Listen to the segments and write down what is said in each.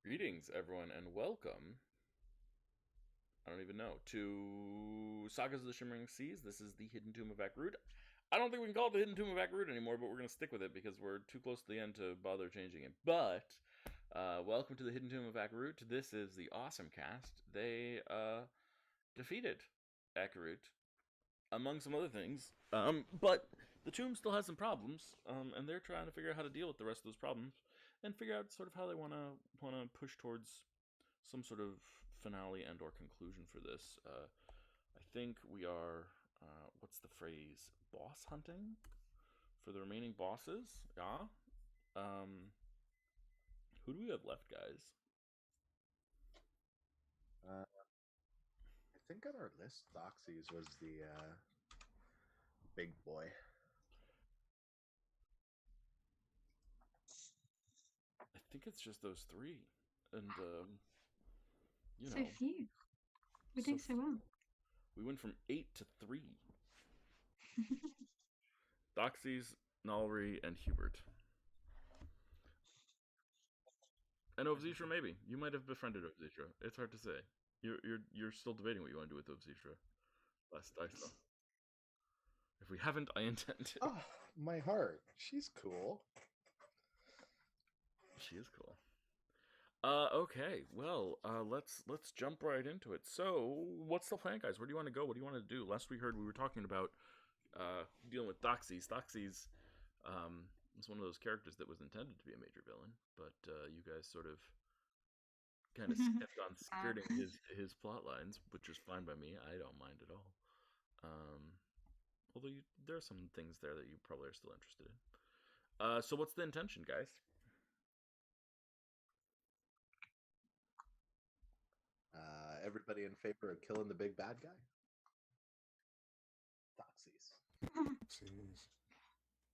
Greetings, everyone, and welcome. I don't even know to Sagas of the Shimmering Seas. This is the Hidden Tomb of Akarut. I don't think we can call it the Hidden Tomb of Akarut anymore, but we're going to stick with it because we're too close to the end to bother changing it. But welcome to the Hidden Tomb of Akarut. This is the awesome cast. They defeated Akarut, among some other things. But the tomb still has some problems, and they're trying to figure out how to deal with the rest of those problems and figure out sort of how they want to push towards some sort of finale and or conclusion for this. I think we are what's the phrase? Boss hunting for the remaining bosses. Yeah. Who do we have left, guys? I think on our list, Thokzes was the big boy. I think it's just those three, and you So know, few. We do so well. we went from 8 to 3. Thokzes, Nalri, and Hubert. And Ovzistra, maybe you might have befriended Ovzistra. It's hard to say. You're still debating what you want to do with Ovzistra. Last I saw. If we haven't, I intend to. Oh, my heart. She's cool. She is cool. Okay. Well, let's jump right into it. So, what's the plan, guys? Where do you want to go? What do you want to do? Last we heard, we were talking about dealing with Thokzes. Thokzes was one of those characters that was intended to be a major villain, but you guys sort of kind of kept on skirting his plot lines, which is fine by me. I don't mind at all. Although there are some things there that you probably are still interested in. So what's the intention, guys? Everybody in favor of killing the big bad guy? Thokzes. Jeez.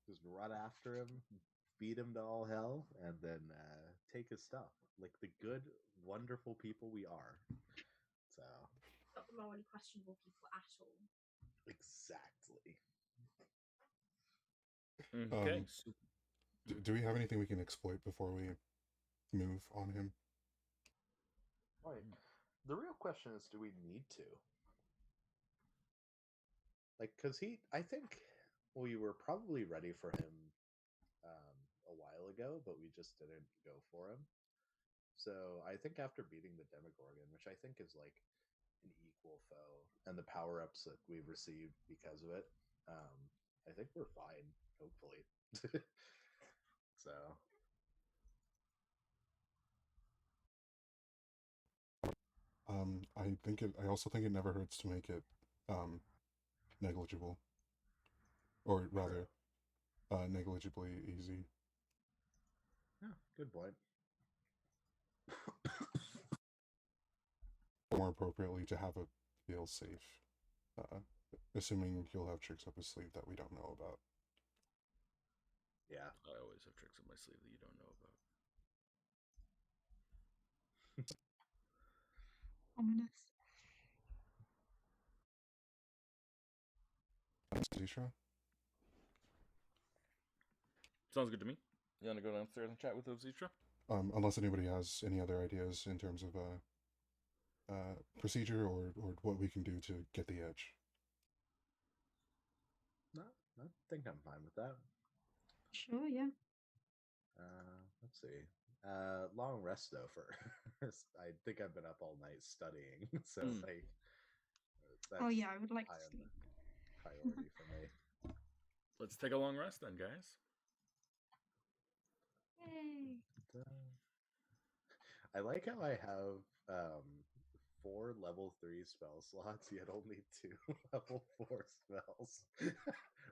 Just run after him, beat him to all hell, and then take his stuff. Like the good, wonderful people we are. So. Not the morally questionable people at all. Exactly. Okay. Do we have anything we can exploit before we move on him? Right. The real question is, do we need to? Like, because I think we were probably ready for him a while ago, but we just didn't go for him. So I think after beating the Demogorgon, which I think is like an equal foe, and the power-ups that we've received because of it, I think we're fine, hopefully. So... I also think it never hurts to make it negligible, or rather, negligibly easy. Yeah, good point. More appropriately, to have it feel safe, assuming he'll have tricks up his sleeve that we don't know about. Yeah, I always have tricks up my sleeve that you don't know about. Ominous. Zisha? Sounds good to me. You want to go downstairs and chat with Ovzistra? Unless anybody has any other ideas in terms of procedure or what we can do to get the edge. no, I think I'm fine with that. Sure, yeah. Let's see. Long rest though first. I think I've been up all night studying, so like. That's Oh yeah, I would like to high on sleep. the priority for me. Let's take a long rest then, guys. Yay! I like how I have 4 level 3 spell slots, yet only 2 level 4 spells.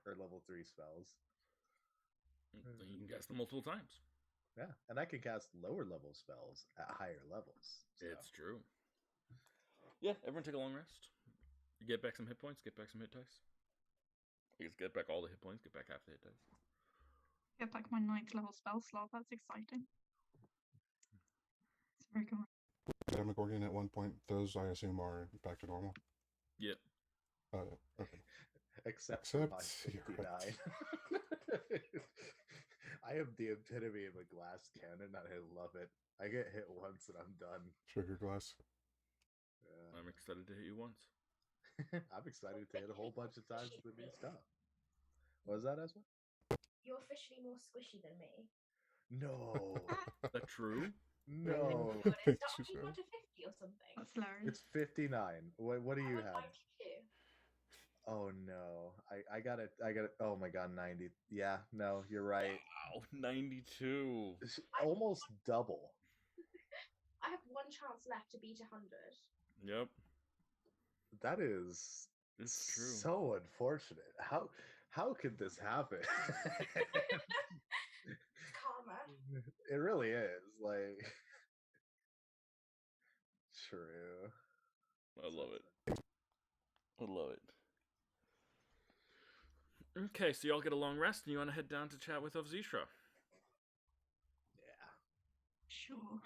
Or level 3 spells. You can cast them multiple times. Yeah, and I can cast lower level spells at higher levels. So. It's true. Yeah, everyone take a long rest. You get back some hit points, get back some hit dice. You just get back all the hit points, get back half the hit dice. Get back my 9th level spell slot. That's exciting. It's very cool. Demogorgon at one point, those I assume are back to normal. Yep. Okay. Except you're 559. right. I am the epitome of a glass cannon, and I love it. I get hit once and I'm done. Sugar glass. Yeah. I'm excited to hit you once. I'm excited to hit a whole bunch of times with the new stuff. What was that, Esma? You're officially more squishy than me. No. Is that true? No. God, Thank it's you, not sir. 1 to 50 or something. That's hilarious. It's 59. What do you I'm have? on 92. Oh no. I got it. Oh my god, 90. Yeah, no, you're right. Wow, 92. It's almost double. I have one chance left to beat 100. Yep, That is it's true. so unfortunate. How could this happen? It's karma. It really is. Like true. I love it. I love it. Okay, so y'all get a long rest, and you want to head down to chat with Thokzes. Yeah. Sure.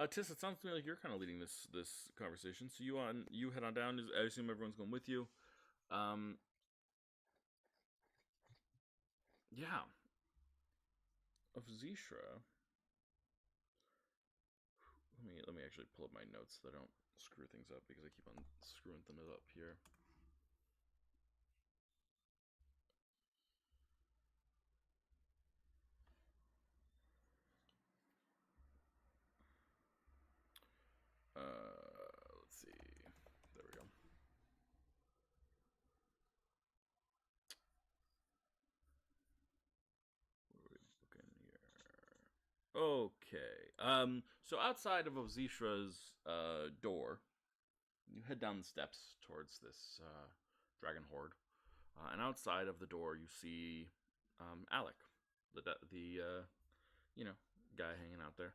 Tis, it sounds to me like you're kind of leading this conversation. So you head on down. I assume everyone's going with you. Yeah. Thokzes. Let me actually pull up my notes so I don't screw things up because I keep on screwing them up here. Let's see. There we go. What are we looking here? Okay. So outside of Thokzes' door, you head down the steps towards this dragon horde, and outside of the door you see Alec, the guy hanging out there.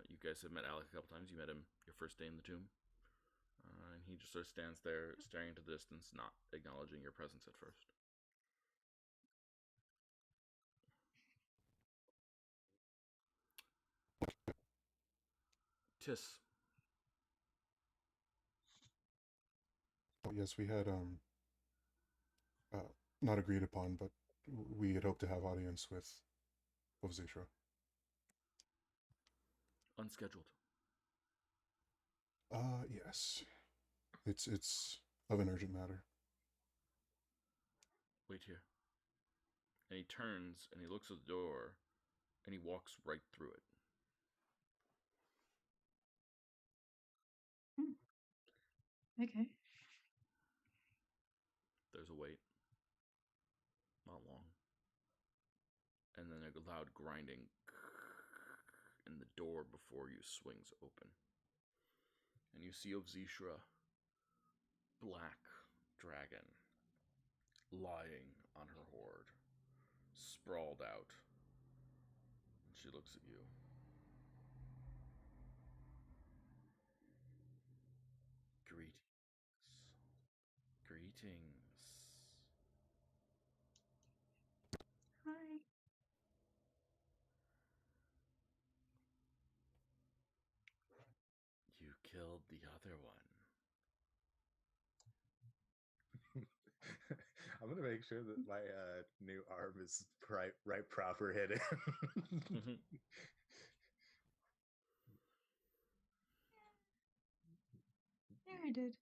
You guys have met Alec a couple times. You met him your first day in the tomb. And he just sort of stands there staring into the distance, not acknowledging your presence at first. Tis. Oh, yes, we had not agreed upon, but we had hoped to have audience with Thokzes. Unscheduled. Yes. It's of an urgent matter. Wait here. And he turns and he looks at the door and he walks right through it. Okay. There's a wait. Not long. And then a loud grinding and the door before you swings open. And you see Thokzes, black dragon, lying on her hoard, sprawled out. And she looks at you. Greetings. Hi. You killed the other one. I'm gonna make sure that my new arm is right proper hidden. Yeah, I did.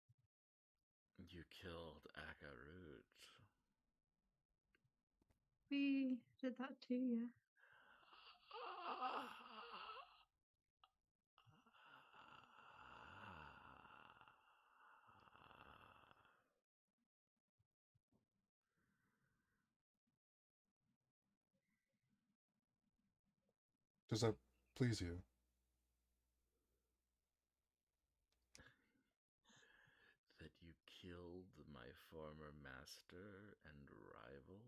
You killed Akarut. We did that too, yeah. Does that please you? That you killed my former master and rival?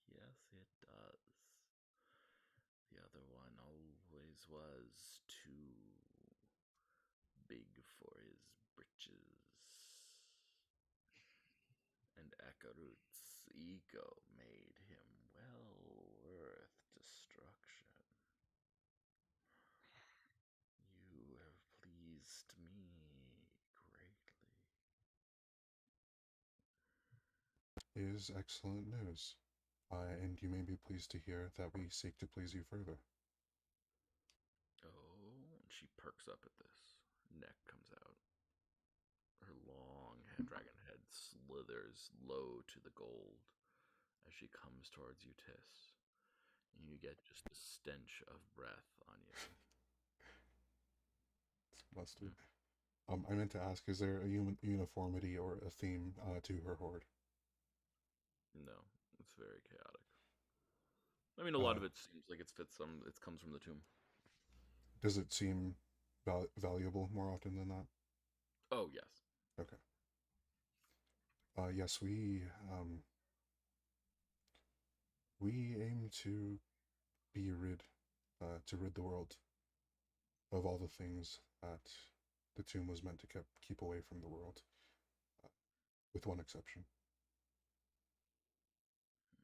Yes, it does. The other one always was too big for his britches. And Akarut's ego made him well worth destruction. You have pleased me greatly. is excellent news. And you may be pleased to hear that we seek to please you further. Oh, and she perks up at this. Neck comes out. Her long dragon head slithers low to the gold as she comes towards you, Tiss. And you get just a stench of breath on you. It's mustard. I meant to ask, is there a uniformity or a theme to her horde? No, it's very chaotic. I mean, a lot of it seems like it comes from the tomb. Does it seem valuable more often than not? Oh, yes. Okay. Yes, we aim to be rid the world of all the things that the tomb was meant to keep away from the world, with one exception.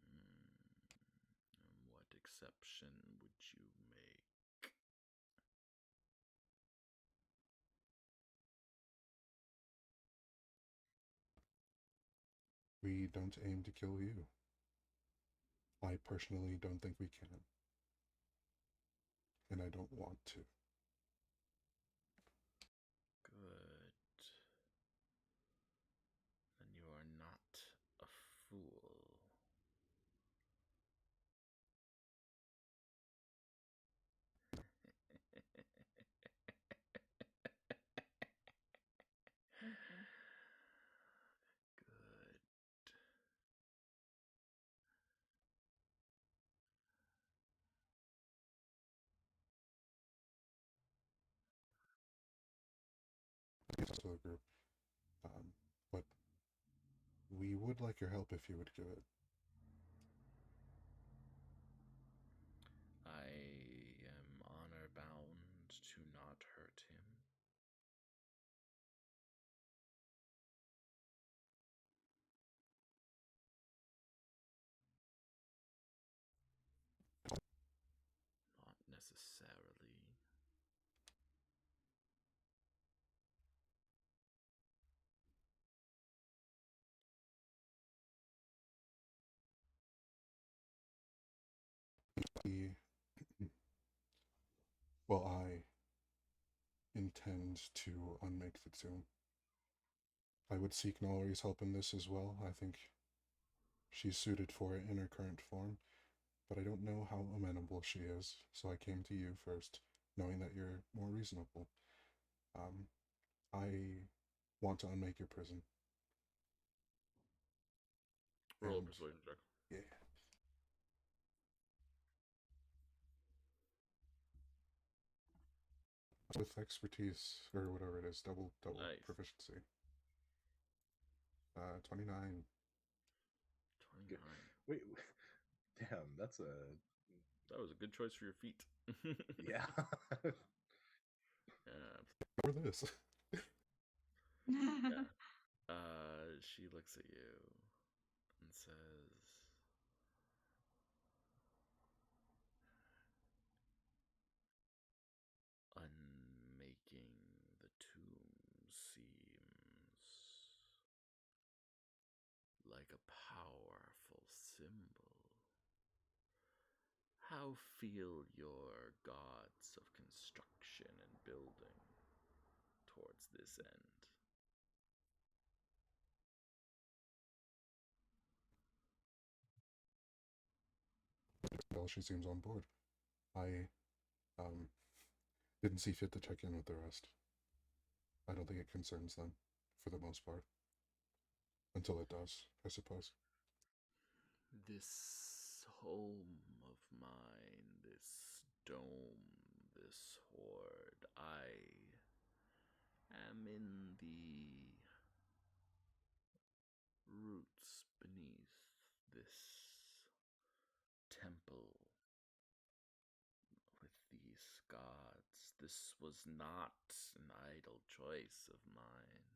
And what exception would you make? We don't aim to kill you. I personally don't think we can. And I don't want to. Good. Then you are not a fool. Good. To the group. But we would like your help if you would give it. I am honor bound to not hurt him. Not necessarily. Well, I intend to unmake the tomb. I would seek Nolari's help in this as well. I think she's suited for it in her current form, but I don't know how amenable she is, so I came to you first, knowing that you're more reasonable. I want to unmake your prison. Roll a And- persuasion check. Yeah. With expertise, or whatever it is, double Nice. proficiency. 29. 29. Wait, damn, that was a good choice for your feet. yeah. For this. Yeah. She looks at you and says, unmaking the tomb seems like a powerful symbol. How feel your gods of construction and building towards this end? Well, she seems on board. I didn't see fit to check in with the rest. I don't think it concerns them, for the most part. Until it does, I suppose. This home of mine, this dome, this horde, I am in the roots beneath this temple with these gods. This was not an idle choice of mine.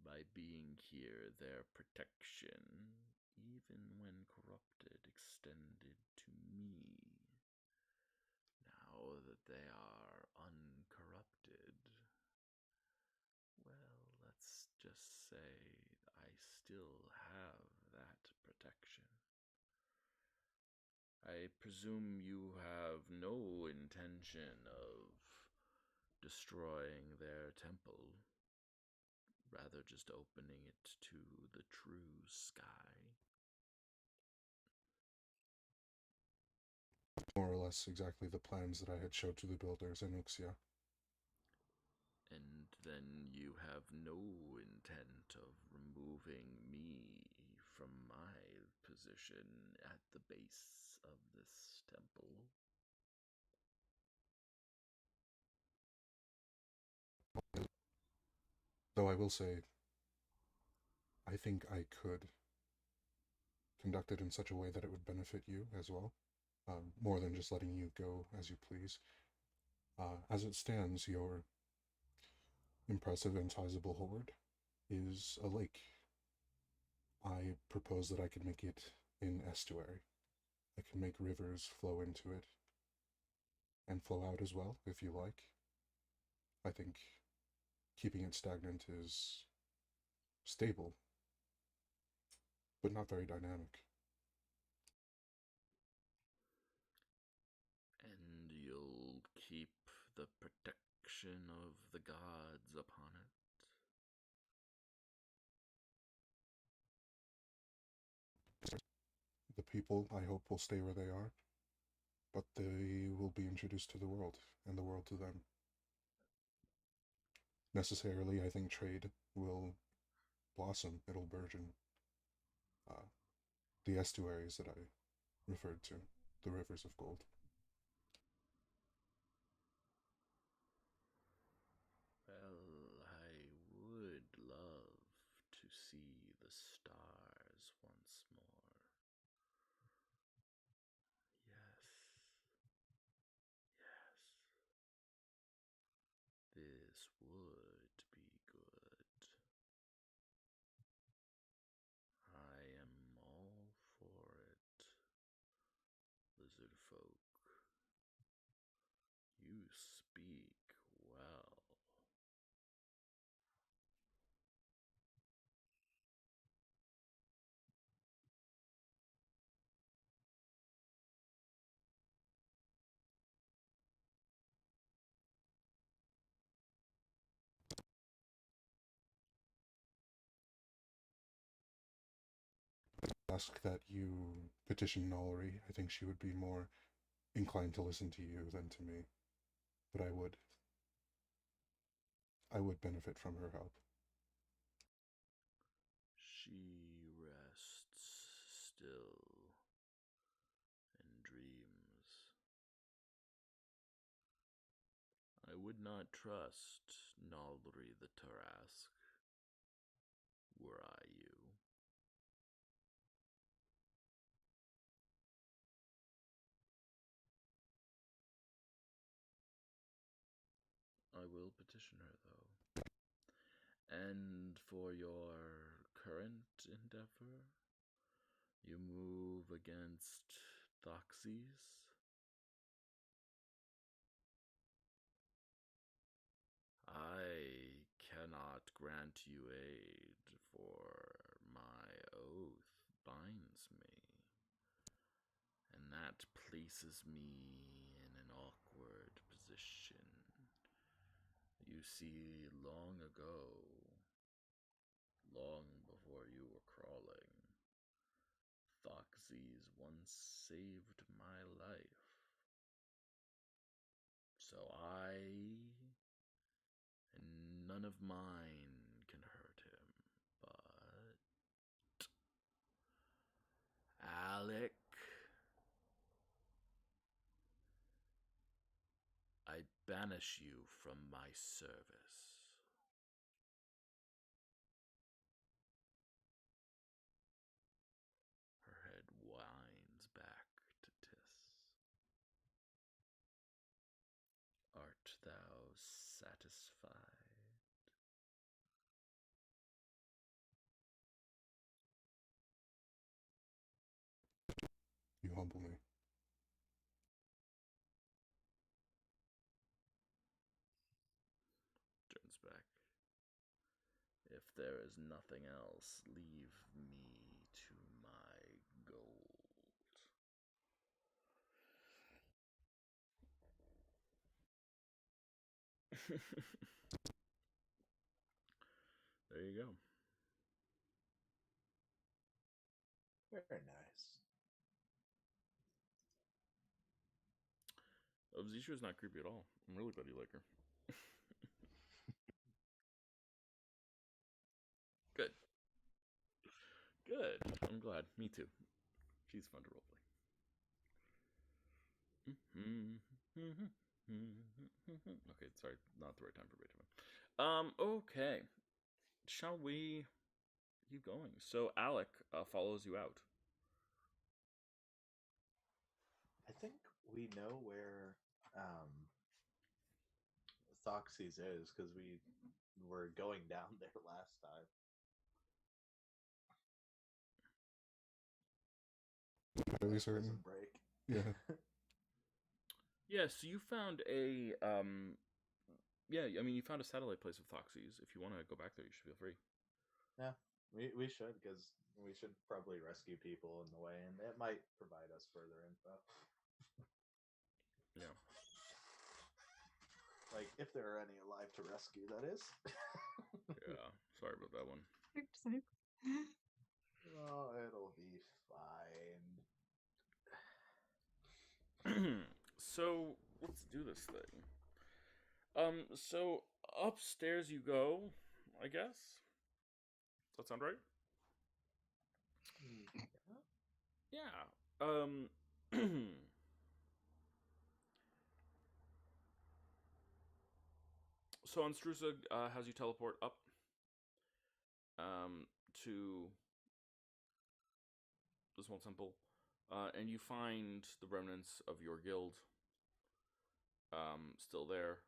By being here, their protection, even when corrupted, extended to me. Now that they are uncorrupted, well, let's just say I still have I presume you have no intention of destroying their temple, rather just opening it to the true sky. More or less exactly the plans that I had showed to the builders in Uxia. And then you have no intent of removing me from my position at the base of this temple. Though I will say, I think I could conduct it in such a way that it would benefit you as well, more than just letting you go as you please. As it stands, your impressive and sizable horde is a lake. I propose that I could make it an estuary. I can make rivers flow into it and flow out as well, if you like. I think keeping it stagnant is stable, but not very dynamic. And you'll keep the protection of the gods upon it. The people, I hope, will stay where they are, but they will be introduced to the world, and the world to them. Necessarily, I think trade will blossom, it'll burgeon. The estuaries that I referred to, the rivers of gold. Well, I would love to see the stars once more. Yes. This would be good. I am all for it. Lizard folk, you speak well. Ask that you petition Nollery. I think she would be more inclined to listen to you than to me. But I would benefit from her help. She rests still and dreams. I would not trust Nalri the Tarask, were I you. I will petition her, though. And for your current endeavor, you move against Thokzes? I cannot grant you aid, for my oath binds me, and that places me in an awkward position. You see, long ago, long before you were crawling, Thokzes once saved my life. So I and none of mine can hurt him, but Alec, I banish you from my service. Her head winds back to Tis. Art thou satisfied? You humble me. Turns back. If there is nothing else, leave me to my gold. There you go. Very nice. Zishu is not creepy at all. I'm really glad you like her. Good. Good. I'm glad. Me too. She's fun to roleplay. Okay, sorry, not the right time for Beethoven. Okay. Shall we keep going? So Alec follows you out. I think we know where Thokzes is because we were going down there last time. Fairly Prison certain. break. Yeah. Yeah, so you found a yeah, I mean you found a satellite place of Thokzes. If you want to go back there, you should feel free. Yeah, we should because we should probably rescue people in the way, and it might provide us further info. Yeah. Like if there are any alive to rescue, that is. Yeah. Sorry about that one. Hope so. Oh, it'll be fine. So let's do this thing. So upstairs you go, I guess. Does that sound right? Yeah. Yeah. So Anstrusa has you teleport up to the small temple, and you find the remnants of your guild still there.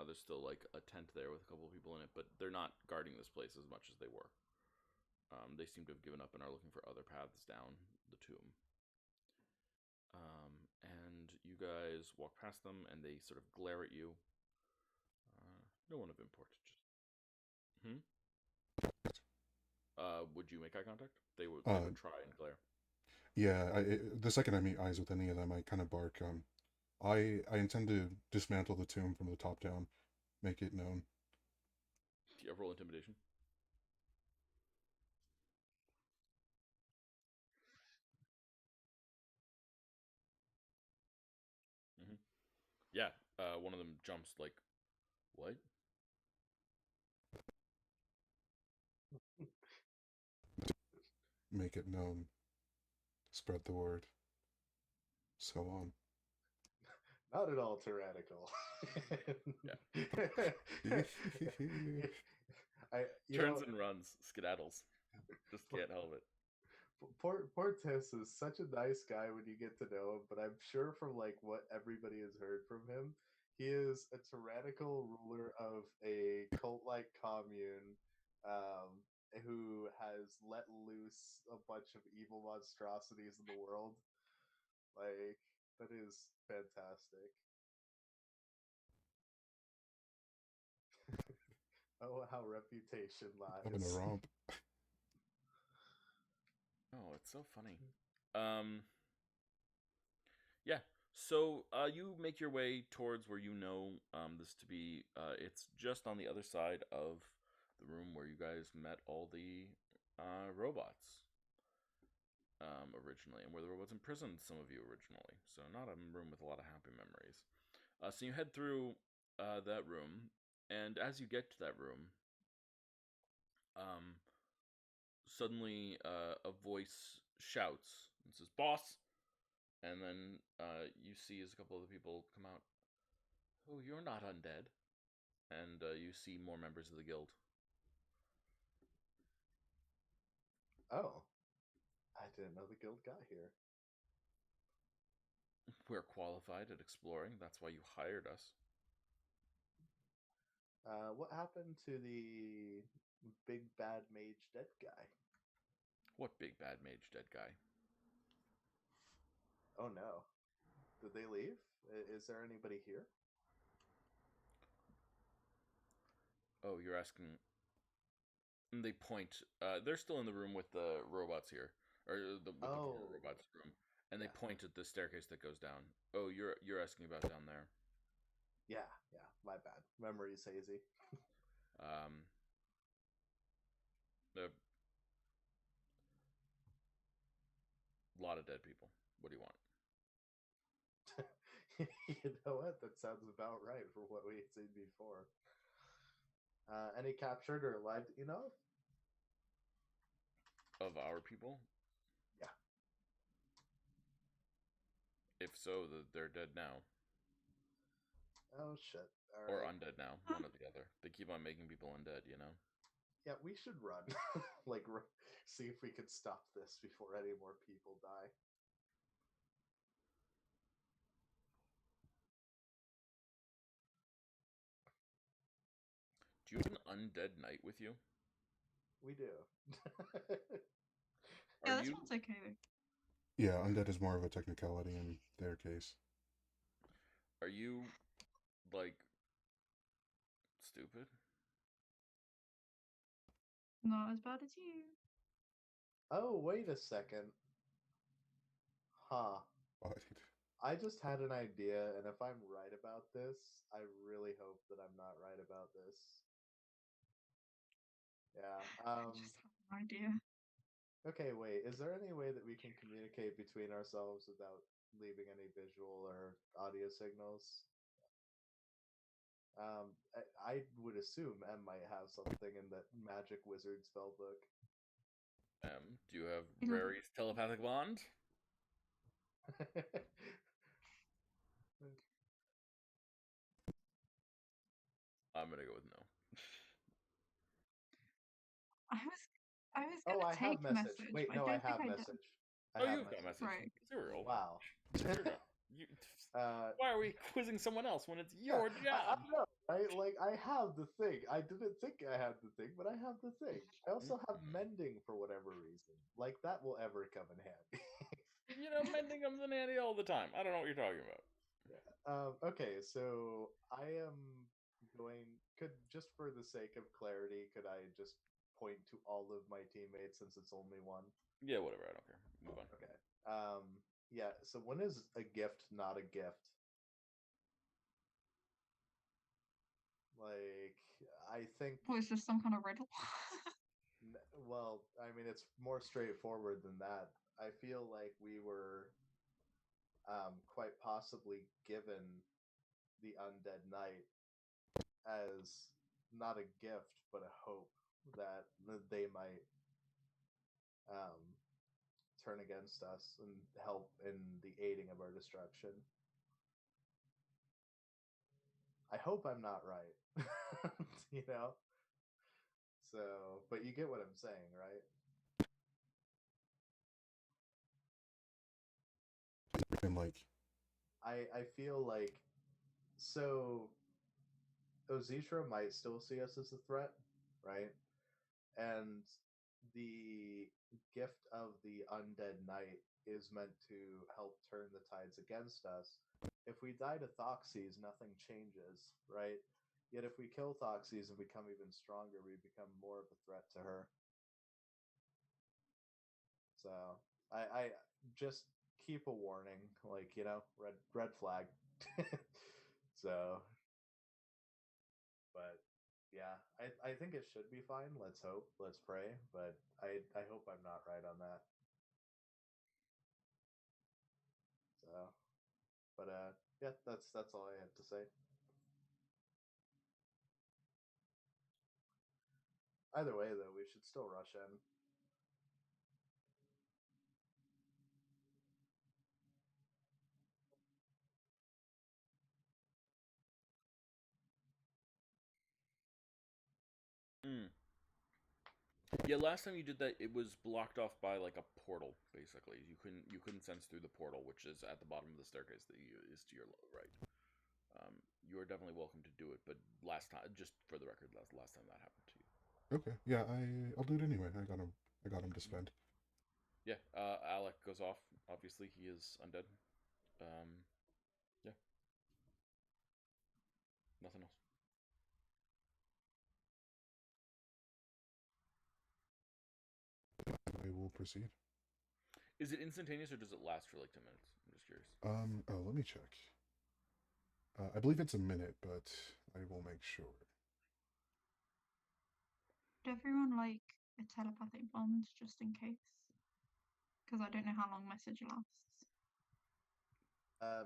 There's still like a tent there with a couple of people in it, but they're not guarding this place as much as they were. They seem to have given up and are looking for other paths down the tomb. And you guys walk past them, and they sort of glare at you. No one of import. Would you make eye contact? They would try and glare. Yeah, the second I meet eyes with any of them, I kind of bark. I intend to dismantle the tomb from the top down, make it known. Do you have roll intimidation? Yeah, one of them jumps like, what? Make it known. Spread the word. So on. Not at all tyrannical. Turns and runs, skedaddles. Just can't help it. Portes is such a nice guy when you get to know him, but I'm sure from like what everybody has heard from him, he is a tyrannical ruler of a cult-like commune who has let loose a bunch of evil monstrosities in the world. Like, that is fantastic. Oh, how reputation lies. Up in a romp. Oh, it's so funny. Yeah. So you make your way towards where you know this to be. It's just on the other side of the room where you guys met all the robots originally, and where the robots imprisoned some of you originally. So not a room with a lot of happy memories. So you head through that room, and as you get to that room, suddenly a voice shouts and says, "Boss!" And then you see as a couple of the people come out, "Oh, you're not undead." And you see more members of the guild. Oh, I didn't know the guild got here. We're qualified at exploring. That's why you hired us. What happened to the big bad mage dead guy? What big bad mage dead guy? Oh no. Did they leave? Is there anybody here? Oh, you're asking. And they point. They're still in the room with the robots here, or with the four robots room, and they point at the staircase that goes down. Oh, you're asking about down there. Yeah, my bad. Memory's hazy. A lot of dead people. What do you want? You know what? That sounds about right for what we had seen before. Any captured or alive that you know of? Of our people? Yeah. If so, they're dead now. Oh shit. All Or right. undead now. One or the other. They keep on making people undead, you know? Yeah, we should run. Like, see if we can stop this before any more people die. Do you have an undead knight with you? We do. Are Yeah, that you sounds okay though. Yeah, undead is more of a technicality in their case. are you like stupid? Not as bad as you. Oh, wait a second. Huh. But I just had an idea, and if I'm right about this, I really hope that I'm not right about this. Yeah. I just have an idea. Okay, wait. Is there any way that we can communicate between ourselves without leaving any visual or audio signals? I would assume M might have something in that magic wizard spell book. Do you have You know- Rary's telepathic bond? I'm gonna go with no. I was Oh, gonna I have take message. Wait, but no, I I don't have think I message. I Oh, have you've got message. Right. Zero. Wow. You, Uh, why are we quizzing someone else when it's yeah, your I job? know, right? Like, I have the thing. I didn't think I had the thing, but I have the thing. I also have mending for whatever reason. Like, that will ever come in handy. You know, mending comes in handy all the time. I don't know what you're talking about. Okay, so I am going. Could just for the sake of clarity, could I just point to all of my teammates since it's only one? Yeah, whatever. I don't care. Move on. Okay. Yeah. So when is a gift not a gift? Like, I think. Well, it's just some kind of riddle. Well, I mean, it's more straightforward than that. I feel like we were quite possibly given the undead knight as not a gift but a hope that they might um, turn against us and help in the aiding of our destruction. I hope I'm not right. You know? So, but you get what I'm saying, right? and like, I feel like so Ozitra might still see us as a threat, right? And the gift of the undead knight is meant to help turn the tides against us. If we die to Thokzes, nothing changes, right? Yet if we kill Thokzes and become even stronger, we become more of a threat to her. So I just keep a warning, like, you know, red flag. So, but yeah, I think it should be fine. Let's hope. Let's pray. But I hope I'm not right on that. So, but yeah, that's all I have to say. Either way, though, we should still rush in. Mm. Yeah, last time you did that, it was blocked off by like a portal. Basically, you couldn't sense through the portal, which is at the bottom of the staircase that is to your right. You are definitely welcome to do it, but last time, just for the record, last time that happened to you. okay, yeah, I'll do it anyway. I got him to spend. Yeah, Alec goes off. Obviously, he is undead. Yeah, nothing else. I will proceed. Is it instantaneous or does it last for like 10 minutes? I'm just curious. Oh, let me check. I believe it's a minute, but I will make sure. Would everyone like a telepathic bond just in case? Because I don't know how long message lasts.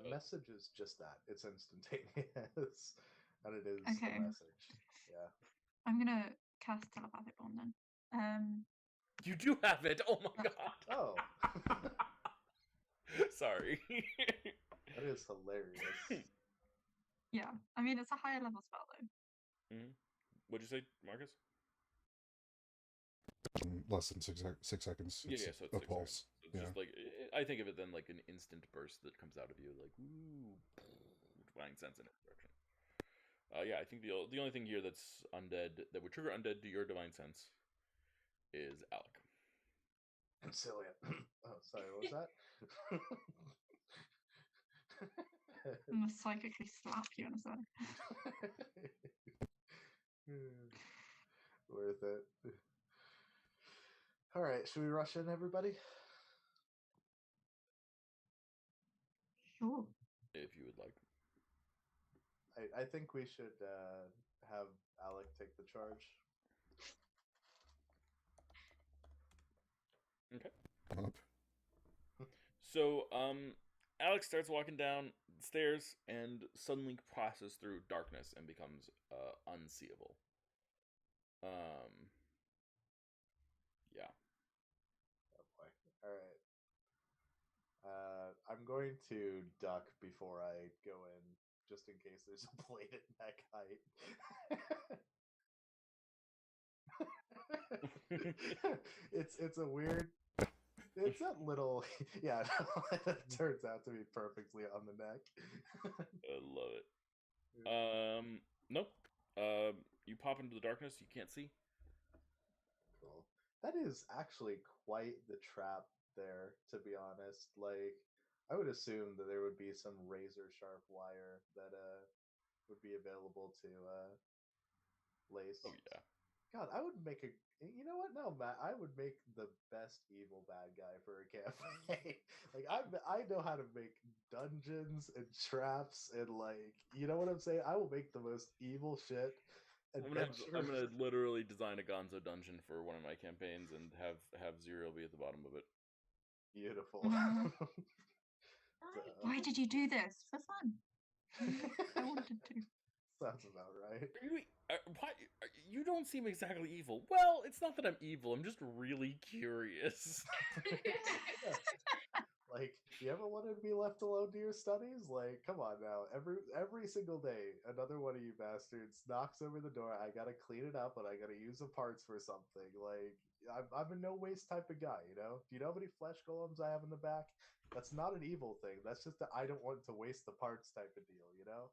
Message is just that. It's instantaneous. And it is Okay. the message. Yeah. I'm gonna cast telepathic bond then. You do have it. Oh my god. Oh. Sorry. That is hilarious. Yeah. I mean, it's a higher level spell though. What'd you say, Marcus? Less than 6 seconds. Yeah, It's so it's a 6 pulse. seconds. It's Yeah. just like, I think of it then like an instant burst that comes out of you, like, ooh, divine sense and instruction. Yeah, I think the only thing here that's undead, that would trigger undead to your divine sense, is Alec. Cilia. Oh, sorry, what was that? I'm gonna psychically slap you in a second. Worth it. All right, should we rush in, everybody? Sure. If you would like. I think we should have Alec take the charge. Okay. Up. So, Alex starts walking down the stairs and suddenly passes through darkness and becomes unseeable. Yeah. Oh boy. All right. I'm going to duck before I go in, just in case there's a blade at neck height. It's a weird. It's that little. Yeah, it turns out to be perfectly on the neck. I love it. Nope. You pop into the darkness. You can't see. Cool. That is actually quite the trap there, to be honest. Like, I would assume that there would be some razor sharp wire that would be available to lace. Oh yeah. God, I would make a. You know what? No, Matt, I would make the best evil bad guy for a campaign. Like, I know how to make dungeons and traps and, like, you know what I'm saying? I will make the most evil shit. I'm gonna literally design a Gonzo dungeon for one of my campaigns and have Zero be at the bottom of it. Beautiful. Why did you do this? For fun. I wanted to. Sounds about right. You don't seem exactly evil. Well, it's not that I'm evil. I'm just really curious. Like, you ever wanted to be left alone to your studies? Like, come on now. Every single day, another one of you bastards knocks over the door. I gotta clean it up, and I gotta use the parts for something. Like, I'm a no waste type of guy. You know? Do you know how many flesh golems I have in the back? That's not an evil thing. That's just that I don't want to waste the parts type of deal. You know?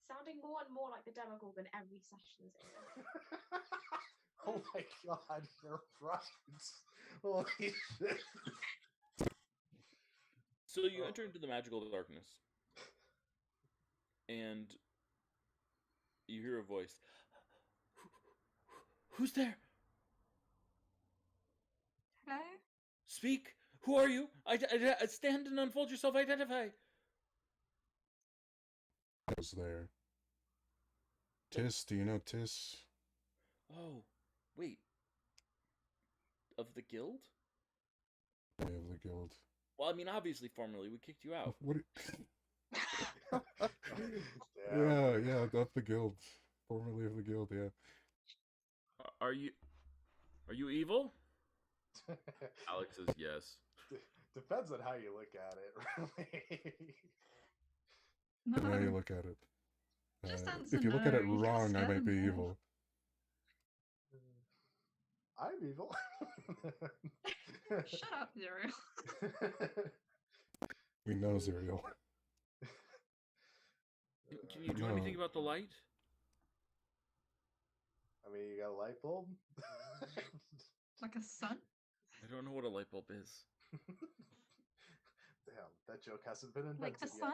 Sounding more and more like the Demogorgon every session, Zero. Oh my god, you're right. Holy shit. So you enter into the magical darkness, and you hear a voice. Who's there? Hello? Speak. Who are you? Stand and unfold yourself. Identify. I was there. Tis, do you know Tis? Oh, wait. Of the guild? Of the guild. Well, I mean, obviously, formerly we kicked you out. What? Yeah. Yeah, of the guild. Formerly of the guild, yeah. Are you evil? Alex says yes. Depends on how you look at it, really. No. How you look at it. Just answer If you look at it no, you get wrong, I scared might be more. evil. I'm evil. Shut up, Zero. We know Zerial. Can you do anything about the light? I mean, you got a light bulb? Like a sun? I don't know what a light bulb is. Damn, that joke hasn't been invented Like the yet. sun?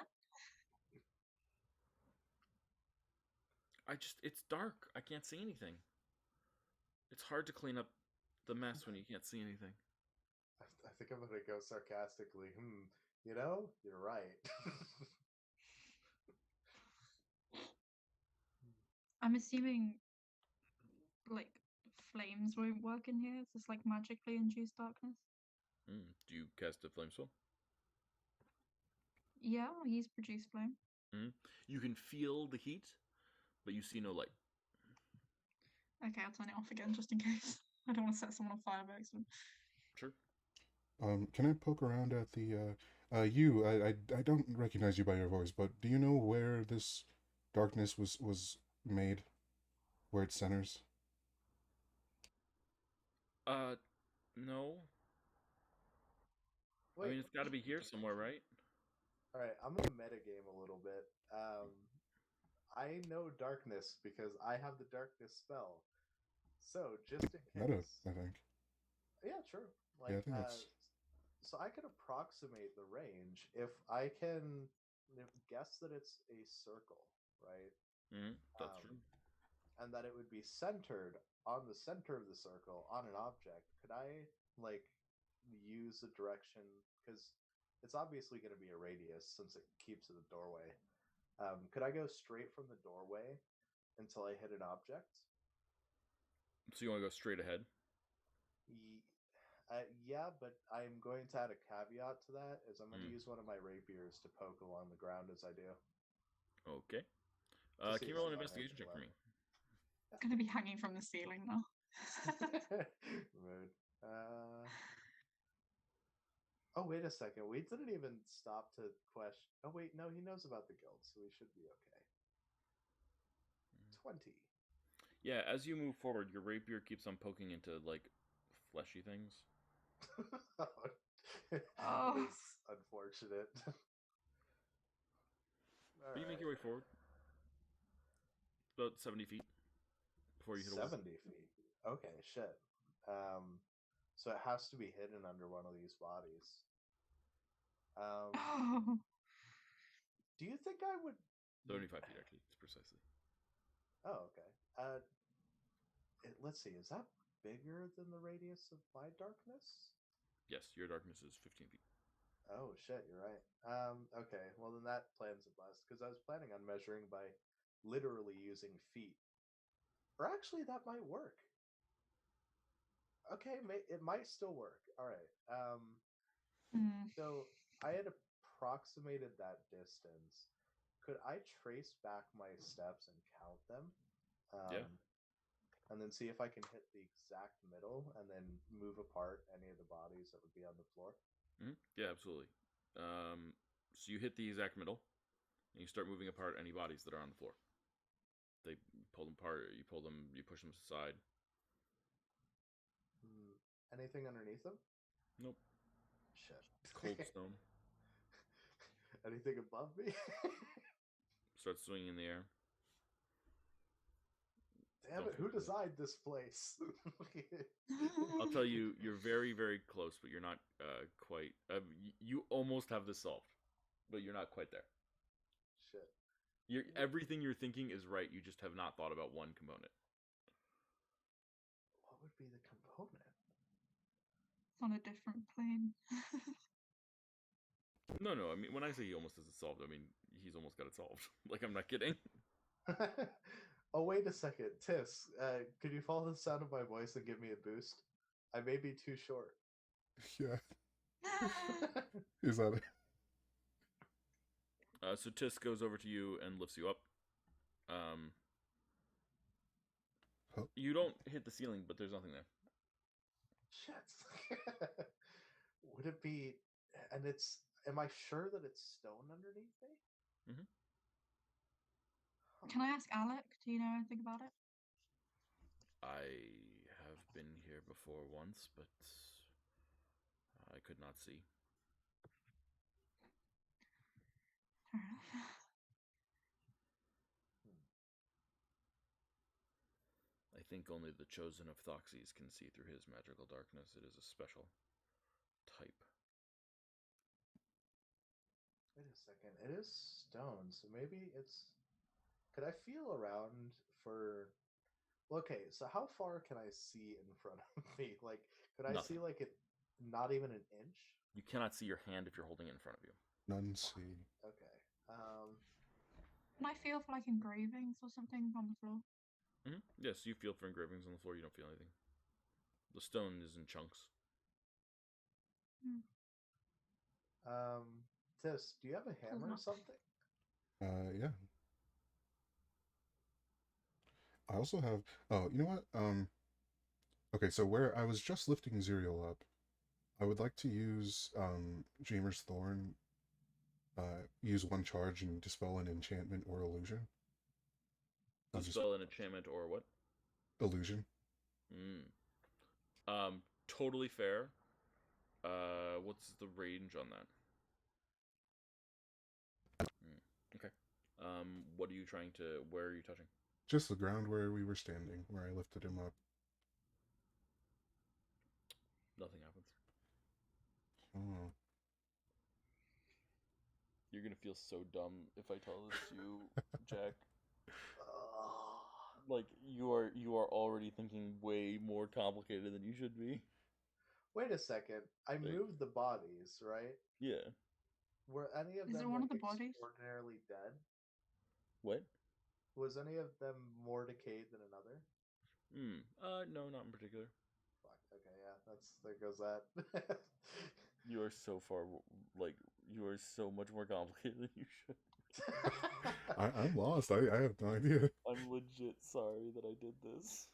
It's dark. I can't see anything. It's hard to clean up the mess when you can't see anything. I think I'm gonna go sarcastically. You know, you're right. I'm assuming like flames won't work in here. Is this like magically induced darkness? Do you cast a flame spell? Yeah, he's produced flame. You can feel the heat, but you see no light. Okay, I'll turn it off again just in case. I don't want to set someone on fire by accident. Sure. Can I poke around at the you? I don't recognize you by your voice, but do you know where this darkness was made? Where it centers? No. Wait, I mean, it's got to be here somewhere, right? all right, I'm gonna metagame a little bit. I know darkness because I have the darkness spell. So just in Meta, case, I think. yeah, true. Yeah, I Like, think that's. so I can approximate the range if I can guess that it's a circle, right? That's true. And that it would be centered on the center of the circle on an object. Could I like use a direction because it's obviously going to be a radius since it keeps it a doorway. Could I go straight from the doorway until I hit an object? So you want to go straight ahead? Yeah, but I'm going to add a caveat to that. Is I'm going to Mm. use one of my rapiers to poke along the ground as I do. Okay. To Can see you if roll I an find investigation anything check for me? It's gonna be hanging from the ceiling now. Rude. Oh, wait a second. We didn't even stop to question. Oh, wait, no, he knows about the guild, so we should be okay. 20. Yeah, as you move forward, your rapier keeps on poking into like fleshy things. Oh. It's unfortunate. But you make your way forward. About 70 feet before you hit a wall. 70 feet. Okay, shit. So it has to be hidden under one of these bodies. Oh. Do you think I would? 75 feet, actually, precisely. Oh, okay. Let's see. Is that bigger than the radius of my darkness? Yes, your darkness is 15 feet. Oh shit, you're right. Okay, well then that plan's a bust because I was planning on measuring by literally using feet. Or actually, that might work. Okay, it might still work. All right. So I had approximated that distance. Could I trace back my steps and count them? Yeah. And then see if I can hit the exact middle and then move apart any of the bodies that would be on the floor? Yeah, absolutely. So you hit the exact middle, and you start moving apart any bodies that are on the floor. They pull them apart, you pull them, you push them aside. Anything underneath them? Nope. Shit. Cold stone. Anything above me? Starts swinging in the air. Damn it, who designed this place? I'll tell you, you're very, very close, but you're not quite. You almost have this solved, but you're not quite there. Shit. Everything you're thinking is right. You just have not thought about one component. What would be the component? It's on a different plane. No. I mean, when I say he almost has it solved, I mean he's almost got it solved. Like, I'm not kidding. Oh, wait a second. Tis, could you follow the sound of my voice and give me a boost? I may be too short. Yeah. Is that it? So Tis goes over to you and lifts you up. You don't hit the ceiling, but there's nothing there. Shit. Would it be... And it's... Am I sure that it's stone underneath me? Mm-hmm. Can I ask Alec? Do you know anything about it? I have been here before once, but I could not see. Fair enough. I think only the chosen of Thokzes can see through his magical darkness. It is a special type. Wait a second. It is stone, so maybe it's... Could I feel around for... Okay, so how far can I see in front of me? Like, could I Nothing. see, like, it not even an inch? You cannot see your hand if you're holding it in front of you. None see. Okay. Can I feel for like engravings or something on the floor? Yes, you feel for engravings on the floor. You don't feel anything. The stone is in chunks. Hmm. Tis, do you have a hammer or not. something? Yeah. I also have. Oh, you know what? Okay, so where I was just lifting Zuriel up, I would like to use Dreamer's Thorn. Use one charge and dispel an enchantment or illusion. Dispel an enchantment or what? Illusion. Totally fair. What's the range on that? Okay. What are you trying to? Where are you touching? Just the ground where we were standing, where I lifted him up. Nothing happens. Oh. You're gonna feel so dumb if I tell this to you, Jack. Like you are already thinking way more complicated than you should be. Wait a second. I Like- moved the bodies, right? Yeah. Were any of Is them it one like of the bodies? extraordinarily dead? What? Was any of them more decayed than another? No, not in particular. Fuck. Okay, yeah. There goes that. You are so far, like, you are so much more complicated than you should. I'm lost. I have no idea. I'm legit sorry that I did this.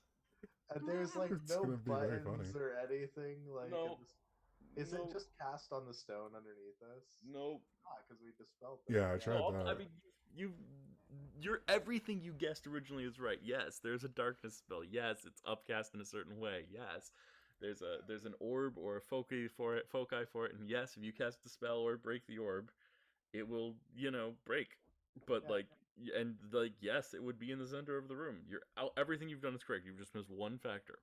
And there's like It's no gonna be very buttons funny. or anything like. No. Is No. it just cast on the stone underneath us? Nope. Because we dispelled it. Yeah, I tried No, that. I mean, you're everything you guessed originally is right. Yes, there's a darkness spell. Yes, it's upcast in a certain way. Yes, there's an orb or a foci for it, and yes, if you cast the spell or break the orb, it will break. But Yeah. yes, it would be in the center of the room. Everything you've done is correct. You've just missed one factor.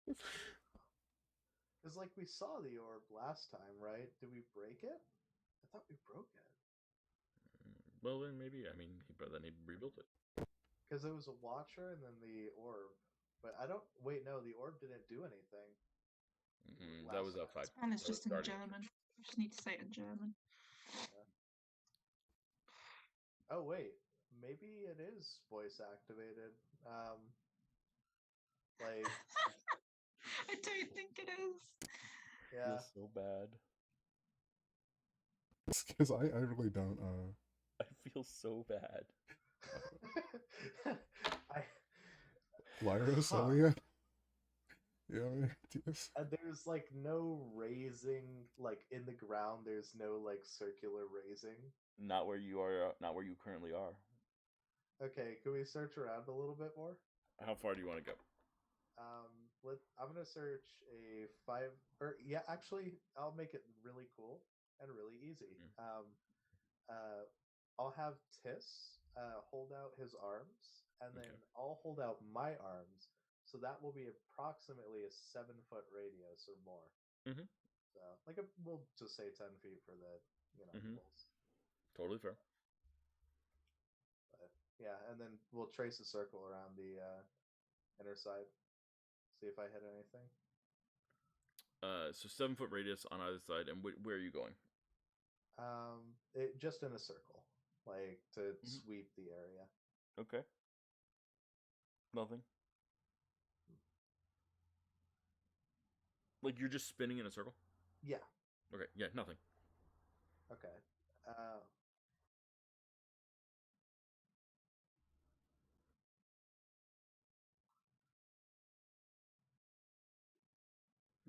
Because like we saw the orb last time, right? Did we break it? I thought we broke it. Well, then maybe. I mean, then he rebuilt it. Because it was a watcher and then the orb. But I don't. Wait, no, the orb didn't do anything. That was outside. And it's That was just in starting. German. I just need to say it in German. Oh wait, maybe it is voice activated. Like I don't think it is. I yeah. feel so bad. Because I really don't. I feel so bad. Lyra, Celia. Yeah, yes. And there's like no raising, like in the ground. There's no like circular raising. Not where you are. Not where you currently are. Okay, can we search around a little bit more? How far do you want to go? I'm gonna search a 5. Or yeah, actually, I'll make it really cool and really easy. I'll have Tis hold out his arms, and then I'll hold out my arms. So that will be approximately a 7-foot radius or more. So, we'll just say 10 feet for the holes. Totally fair. But, yeah, and then we'll trace a circle around the inner side. See if I hit anything. So 7-foot radius on either side, and where are you going? Just in a circle, like to sweep the area. Okay. Nothing. Like you're just spinning in a circle? Yeah. Okay. Yeah. Nothing. Okay.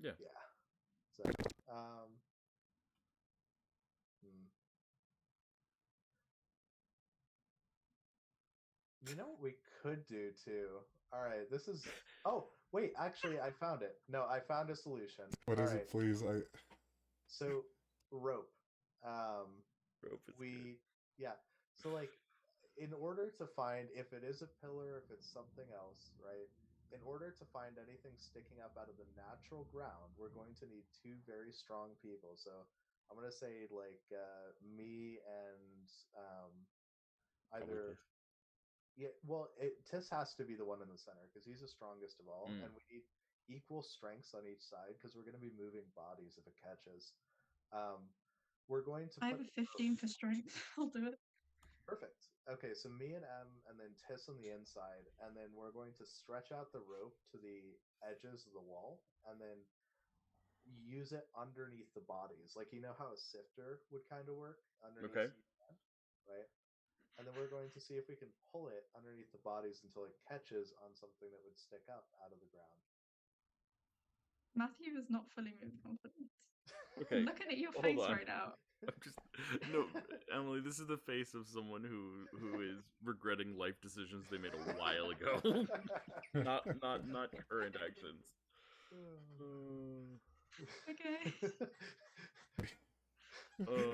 Yeah. Yeah. So, You know what we could do too? All right, this is. Oh wait, actually, I found it. No, I found a solution. What is it, please? So rope. Rope is good. Yeah. So like, in order to find if it is a pillar, if it's something else, right? In order to find anything sticking up out of the natural ground, we're going to need 2 very strong people. So I'm gonna say like me and either. Yeah, well, Tis has to be the one in the center because he's the strongest of all, and we need equal strengths on each side because we're going to be moving bodies if it catches. We're going to. I have a 15 for strength. I'll do it. Perfect. Okay, so me and M, and then Tiss on the inside, and then we're going to stretch out the rope to the edges of the wall, and then use it underneath the bodies. Like, you know how a sifter would kind of work underneath Okay. each end, right? And then we're going to see if we can pull it underneath the bodies until it catches on something that would stick up out of the ground. Matthew is not fully with confidence. Okay. Looking at your hold face on. right now. I'm just no, Emily. This is the face of someone who is regretting life decisions they made a while ago. not current actions. Okay.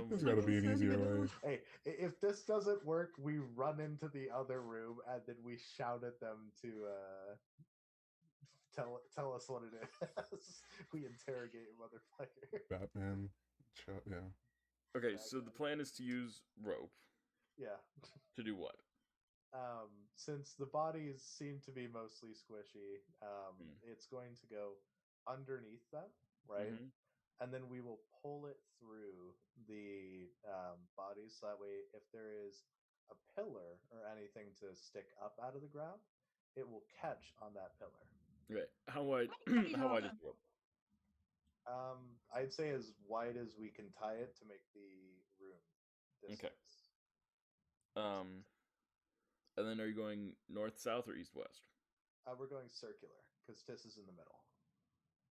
There's got to be an easier way. Hey, if this doesn't work, we run into the other room and then we shout at them to tell us what it is. We interrogate motherfucker. Batman. Yeah. Okay, so the plan is to use rope Yeah. to do what? Since the bodies seem to be mostly squishy, it's going to go underneath them, right? Mhm. And then we will pull it through the bodies, so that way, if there is a pillar or anything to stick up out of the ground, it will catch on that pillar. Okay, how wide? many How are wide is there? the rope? I'd say as wide as we can tie it to make the room distance. And then are you going north, south, or east, west? We're going circular because Tiss is in the middle.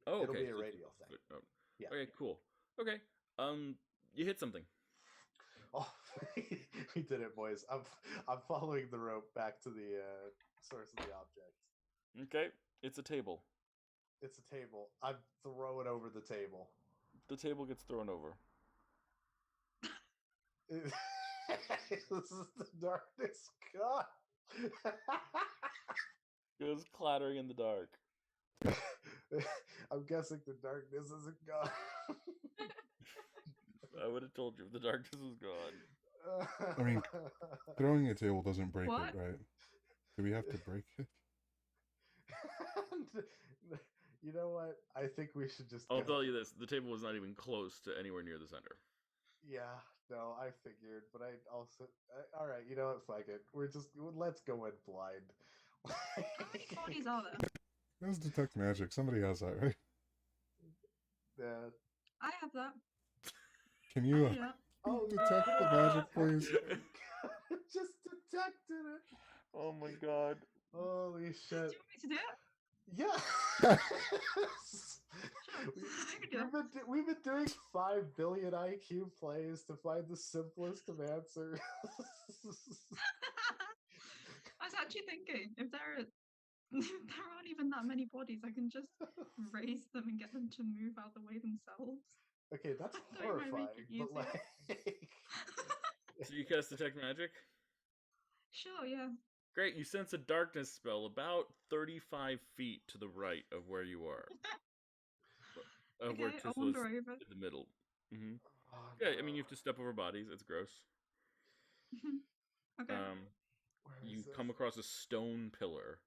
Oh, okay. It'll be a so it's- radial thing. oh, Yeah. Okay, cool. Okay. You hit something. Oh, we did it, boys. I'm following the rope back to the source of the object. Okay, it's a table. It's a table. I throw it over the table. The table gets thrown over. This is the darkness god. Goes clattering in the dark. I'm guessing the darkness isn't gone. I would have told you if the darkness was gone. I mean, throwing a table doesn't break What? it, right? Do we have to break it? You know what? I think we should just. I'll go. tell you this: the table was not even close to anywhere near the center. Yeah, no, I figured, but I also. All right, you know what? Fuck it. Let's go in blind. How many bodies are there? That's detect magic. Somebody has that, right? Yeah. I have that. Can I you do that. Oh, detect the magic, please? Just detected it. Oh my god! Holy Do you shit! want me to do it? Yeah. I can do it. We've been doing 5 billion IQ plays to find the simplest of answers. I was actually thinking if there aren't even that many bodies, I can just raise them and get them to move out the way themselves. Okay, that's I thought you might make horrifying, it but like. So you cast detect magic. Sure, yeah. Great, you sense a darkness spell about 35 feet to the right of where you are. Where Okay, I'll Tiss was wander over. in the middle. Mm-hmm. Oh, Yeah, I no. mean you have to step over bodies. It's gross. Okay. Where You is come this? across a stone pillar,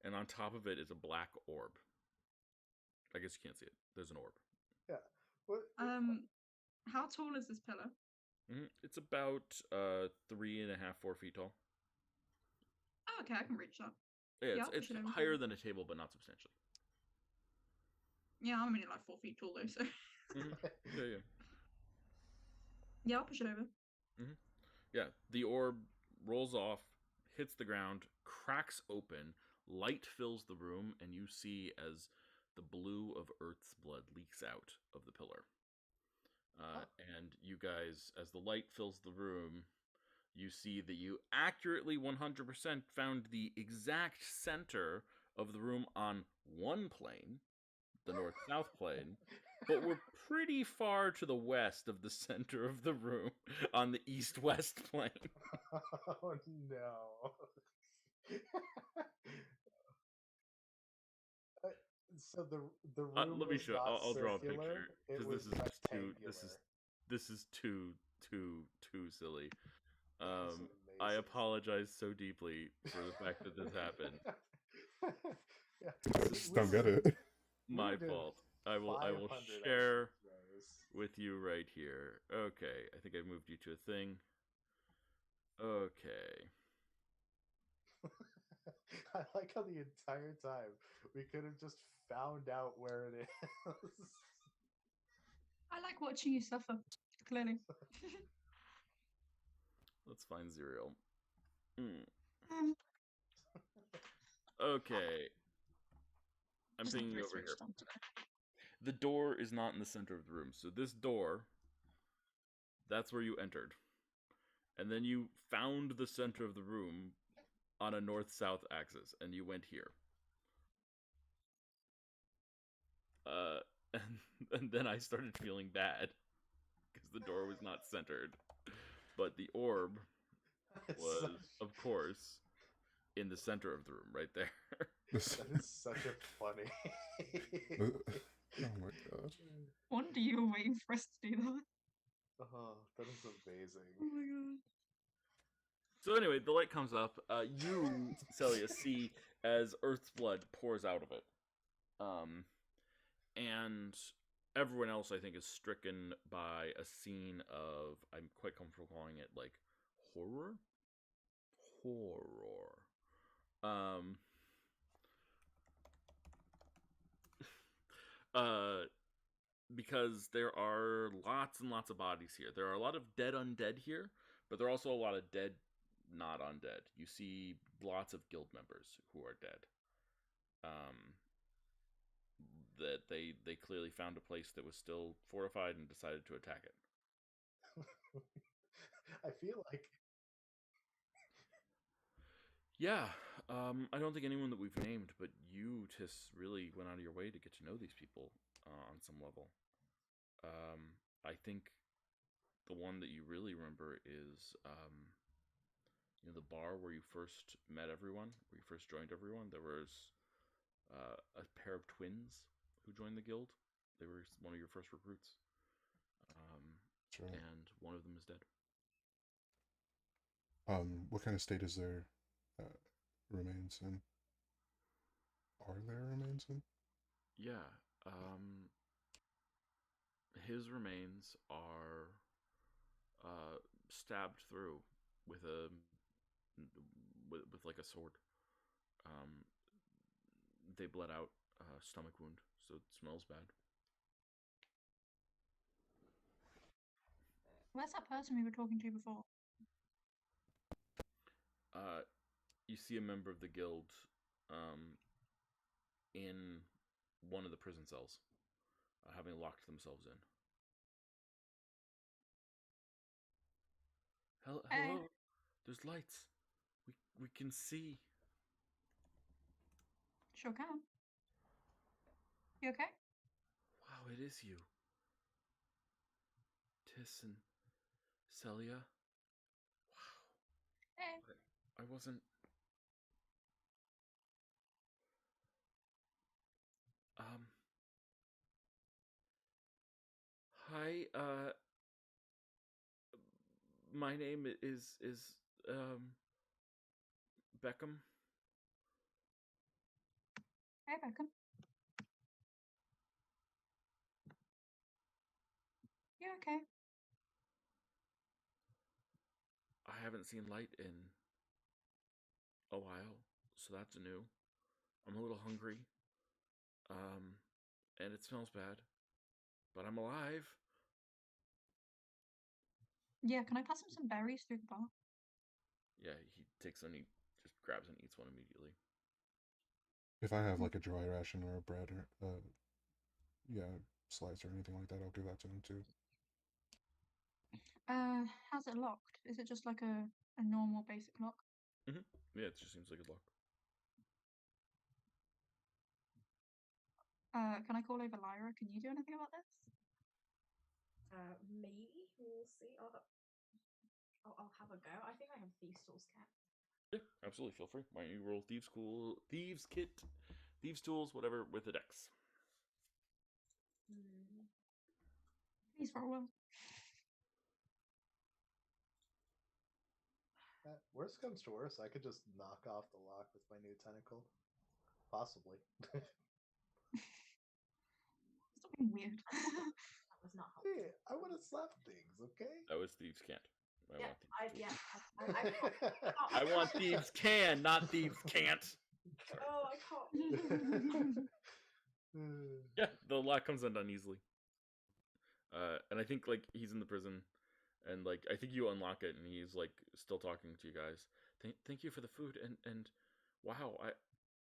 and on top of it is a black orb. I guess you can't see it. There's an orb. Yeah. What? How tall is this pillar? It's about 3.5, 4 feet tall. Oh, okay, I can reach that. Yeah, Yeah, it's, I'll it's push it over. higher than a table, but not substantially. Yeah, I'm only like 4 feet tall though, so Yeah. yeah, I'll push it over. Yeah, the orb rolls off, hits the ground, cracks open, light fills the room, and you see as the blue of Earth's blood leaks out of the pillar. And you guys, as the light fills the room, you see that you accurately 100% found the exact center of the room on one plane, the north-south plane, but we're pretty far to the west of the center of the room on the east-west plane. Oh no. So the room Let me was show. not I'll draw a circular, picture it because was this is just too. rectangular. This is too silly. This is I amazing. apologize so deeply for the fact that this happened. Yeah. I just don't get it. My did fault. I will 500 share extras. with you right here. Okay, I think I moved you to a thing. Okay. I like how the entire time we could have just found out where it is. I like watching you suffer. Clearly. Let's find Zerial. Hmm. Um, Okay. I'm just not thinking very over here. switched on today. The door is not in the center of the room. So this door, that's where you entered. And then you found the center of the room on a north-south axis, and you went here. And then I started feeling bad because the door was not centered. But the orb That is was, such- of course, in the center of the room, right there. This, that is such a funny. oh my god. Wonder you were waiting for us to do that. Oh, that is amazing. Oh my god. So anyway, the light comes up. You, Celia, see as Earth's blood pours out of it. And everyone else, I think, is stricken by a scene of, I'm quite comfortable calling it, like, horror? Horror. Because there are lots and lots of bodies here. There are a lot of dead undead here, but there are also a lot of dead not undead. You see lots of guild members who are dead. That they clearly found a place that was still fortified and decided to attack it. I feel like Yeah, I don't think anyone that we've named, but you, Tis, really went out of your way to get to know these people on some level. I think the one that you really remember is, the bar where you first met everyone, where you first joined everyone. There was a pair of twins who joined the guild. They were one of your first recruits. That's right. And one of them is dead. What kind of state is their remains in? Are there remains in? Yeah. His remains are stabbed through with a with like a sword. They bled out, stomach wound, so it smells bad. Where's that person we were talking to before? You see a member of the guild in one of the prison cells, having locked themselves in. Hello, Hey. There's lights. We can see. Sure can. You okay? Wow, it is you, Tis and Celia. Wow. Hey. I wasn't. Hi. My name is Beckham. Hey, Beckham. You okay? I haven't seen light in a while, so that's new. I'm a little hungry. And it smells bad, but I'm alive. Yeah, can I pass him some berries through the bar? Yeah, he takes one, he just grabs and eats one immediately. If I have like a dry ration or a bread or slice or anything like that, I'll give that to him too. How's it locked? Is it just like a normal basic lock? Yeah, it just seems like a lock. Can I call over Lyra? Can you do anything about this? Maybe we'll see. I'll have a go. I think I have thieves' tools kept. Yeah, absolutely. Feel free. Why don't you roll thieves kit, thieves tools, whatever, with a dex. Please for a while. Worst comes to worst, I could just knock off the lock with my new tentacle. Possibly. Something weird. That was not helpful. Hey, I want to slap things, okay? That was thieves can't. I Yeah, want thieves. I I want thieves can, not thieves can't. Sorry. Oh, I can't. Yeah, the lock comes undone easily. And I think like he's in the prison, and like I think you unlock it, and he's like still talking to you guys. Thank you for the food, and wow,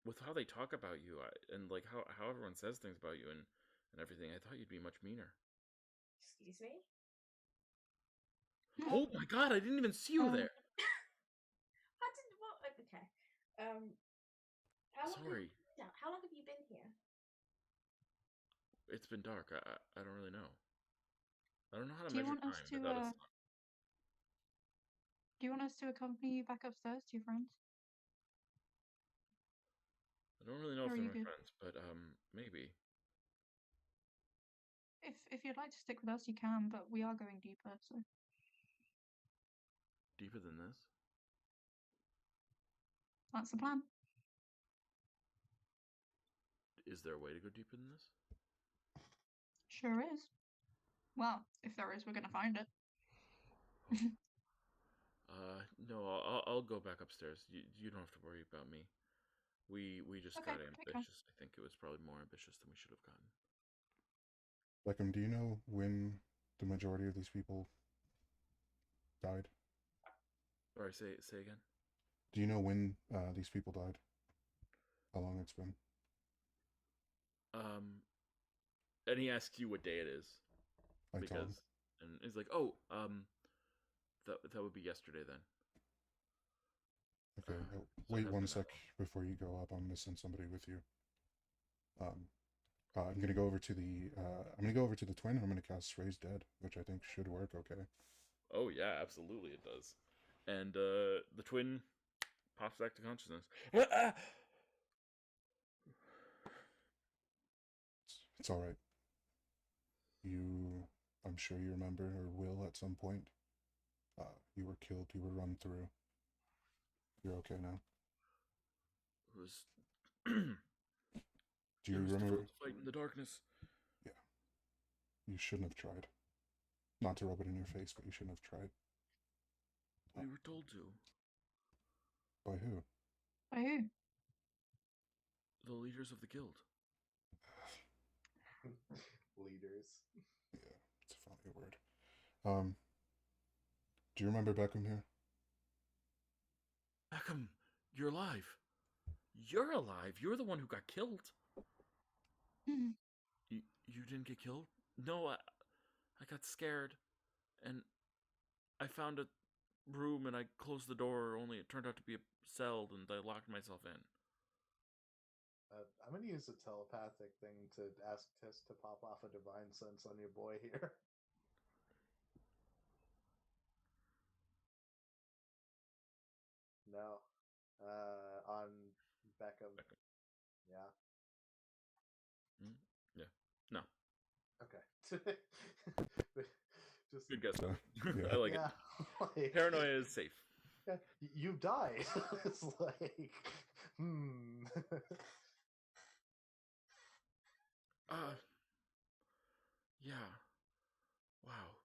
with how they talk about you, and like how everyone says things about you and everything, I thought you'd be much meaner. Excuse me? Oh my god, I didn't even see you there. I didn't. What? Okay. How long Sorry. How long have you been here? It's been dark. I don't really know. I don't know how to Do you measure want us time to, without a sun. Do you want us to accompany you back upstairs to your friends? I don't really know Or if are they're you my good? friends, but maybe. If you'd like to stick with us, you can, but we are going deeper, so Deeper than this? that's the plan. Is there a way to go deeper than this? Sure is. Well, if there is, we're gonna find it. No, I'll go back upstairs. You don't have to worry about me. We just Okay, got okay. ambitious. I think it was probably more ambitious than we should have gotten. Beckham, do you know when the majority of these people died? Sorry, say again. Do you know when these people died? How long it's been? And he asks you what day it is. I tell him. And he's like, oh, that would be yesterday then. Okay, so wait it has one been sec before you go up. I'm gonna send somebody with you. I'm gonna go over to the twin. I'm gonna cast Raise Dead, which I think should work. Okay. Oh yeah, absolutely it does. And the twin pops back to consciousness. It's all right. I'm sure you remember or will at some point. You were killed. You were run through. You're okay now. It was. Do you It was remember? difficult to fight in the darkness. Yeah. You shouldn't have tried. Not to rub it in your face, but you shouldn't have tried. We were told to. By who? By who? The leaders of the guild. Leaders. Yeah, it's a funny word. Do you remember Beckham here? Beckham, you're alive. You're alive. You're the one who got killed. You didn't get killed? No, I got scared, and I found a room and I closed the door. Only it turned out to be a cell, and I locked myself in. I'm gonna use a telepathic thing to ask Tiss to pop off a divine sense on your boy here. No. On Beckham. Yeah. Yeah. No. Okay. Just Good guess. Yeah. I like yeah, it. like, Paranoia is safe. yeah, you died. It's like, Yeah. Wow.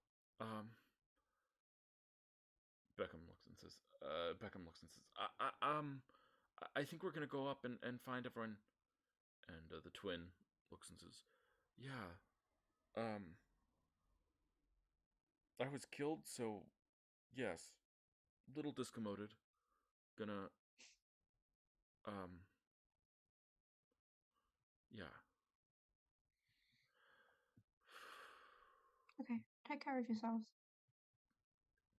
Beckham looks and says, I think we're gonna go up and find everyone. And the twin looks and says, yeah, I was killed, so yes, little discommoded. Gonna, yeah. Okay, take care of yourselves.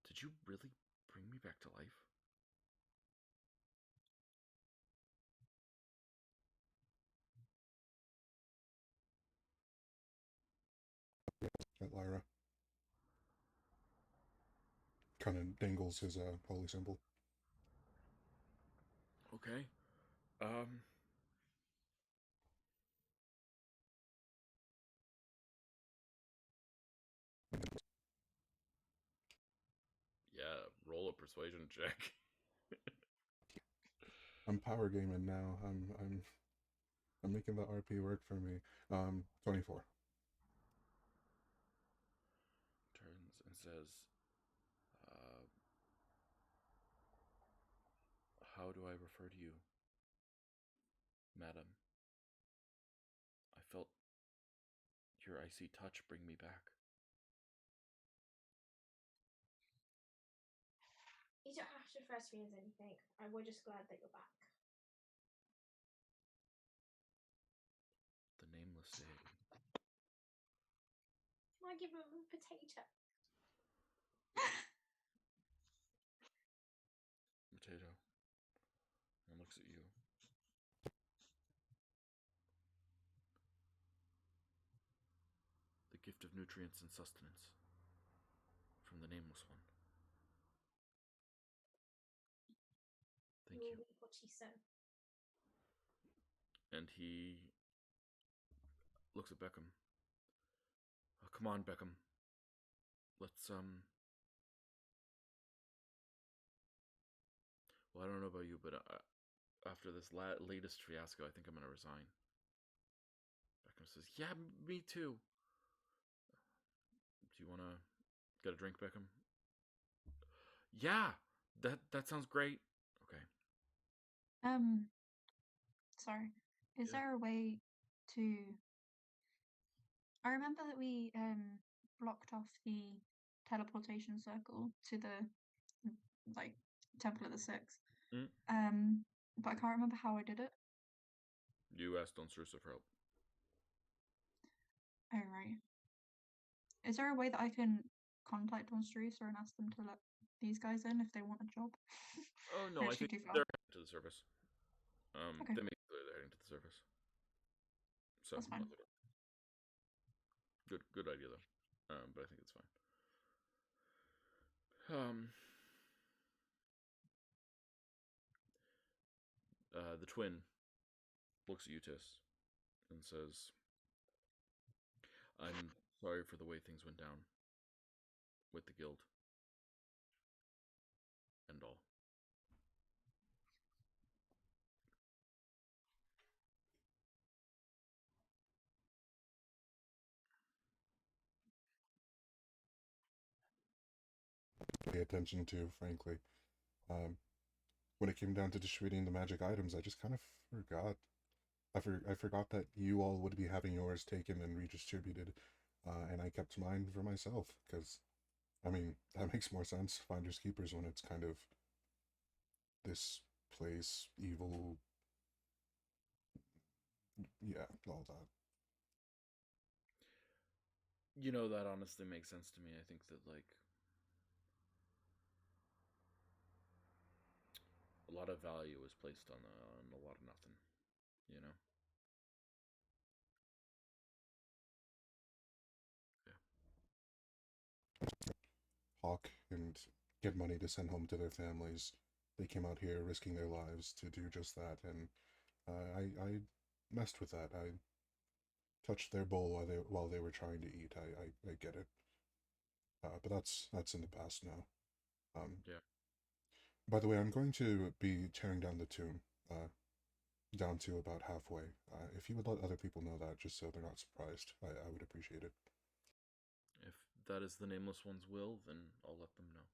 Did you really bring me back to life? At Lyra. Kind of dangles his holy symbol. Okay. Yeah, roll a persuasion check. I'm power gaming now. I'm making the RP work for me. 24. Turns and says, How do I refer to you, madam? I felt your icy touch bring me back. You don't have to refer to me as anything. We're just glad that you're back. The nameless say. Can I give him a potato? Potato. And looks at you. The gift of nutrients and sustenance from the nameless one. Thank you. What she said. And he looks at Beckham. Oh, come on, Beckham. Let's, Well, I don't know about you, but after this latest fiasco, I think I'm going to resign. Beckham says, yeah, me too. Do you want to get a drink, Beckham? Yeah, that sounds great. Okay. Sorry. Is Yeah. there a way to? I remember that we blocked off the teleportation circle to the like Temple of the Six. But I can't remember how I did it. You asked Don Strusa for help. Oh right. Is there a way that I can contact Don Strusa and ask them to let these guys in if they want a job? Oh no, Or I is she think too far? they're heading to the surface. Okay. They make it clear they're heading to the surface. So That's fine. Good idea though. But I think it's fine. The twin looks at you, Tis, and says, I'm sorry for the way things went down with the guild and all. Pay attention to, frankly. When it came down to distributing the magic items, I just kind of forgot. I forgot that you all would be having yours taken and redistributed, and I kept mine for myself, because, I mean, that makes more sense, finders keepers, when it's kind of this place, evil, yeah, all that. You know, that honestly makes sense to me. I think that, like, a lot of value is placed on a lot of nothing, you know? Yeah. Hawk and get money to send home to their families. They came out here risking their lives to do just that, and I messed with that. I touched their bowl while they were trying to eat. I get it. But that's in the past now. Yeah. By the way, I'm going to be tearing down the tomb, down to about halfway. If you would let other people know that, just so they're not surprised, I would appreciate it. If that is the Nameless One's will, then I'll let them know.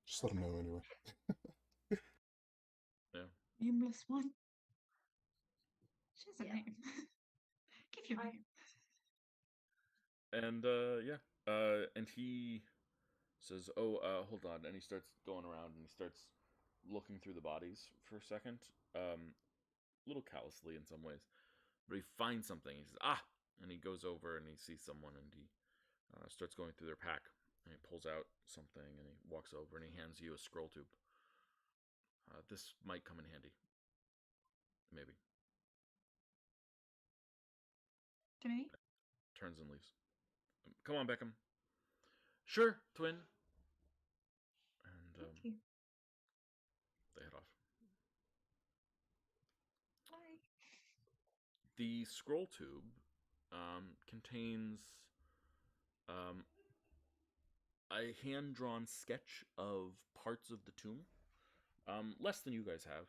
Just let them know anyway. Yeah. Nameless one. She has a Yeah. name. Give your name. And yeah. And he says, "Oh, hold on," and he starts going around and he starts looking through the bodies for a second, a little callously in some ways, but he finds something. He says, "Ah!" and he goes over and he sees someone and he starts going through their pack and he pulls out something and he walks over and he hands you a scroll tube. This might come in handy. Maybe. To me? Turns and leaves. Come on, Beckham. Sure, twin. And Thank you. they head off. Bye. The scroll tube contains a hand-drawn sketch of parts of the tomb. Less than you guys have.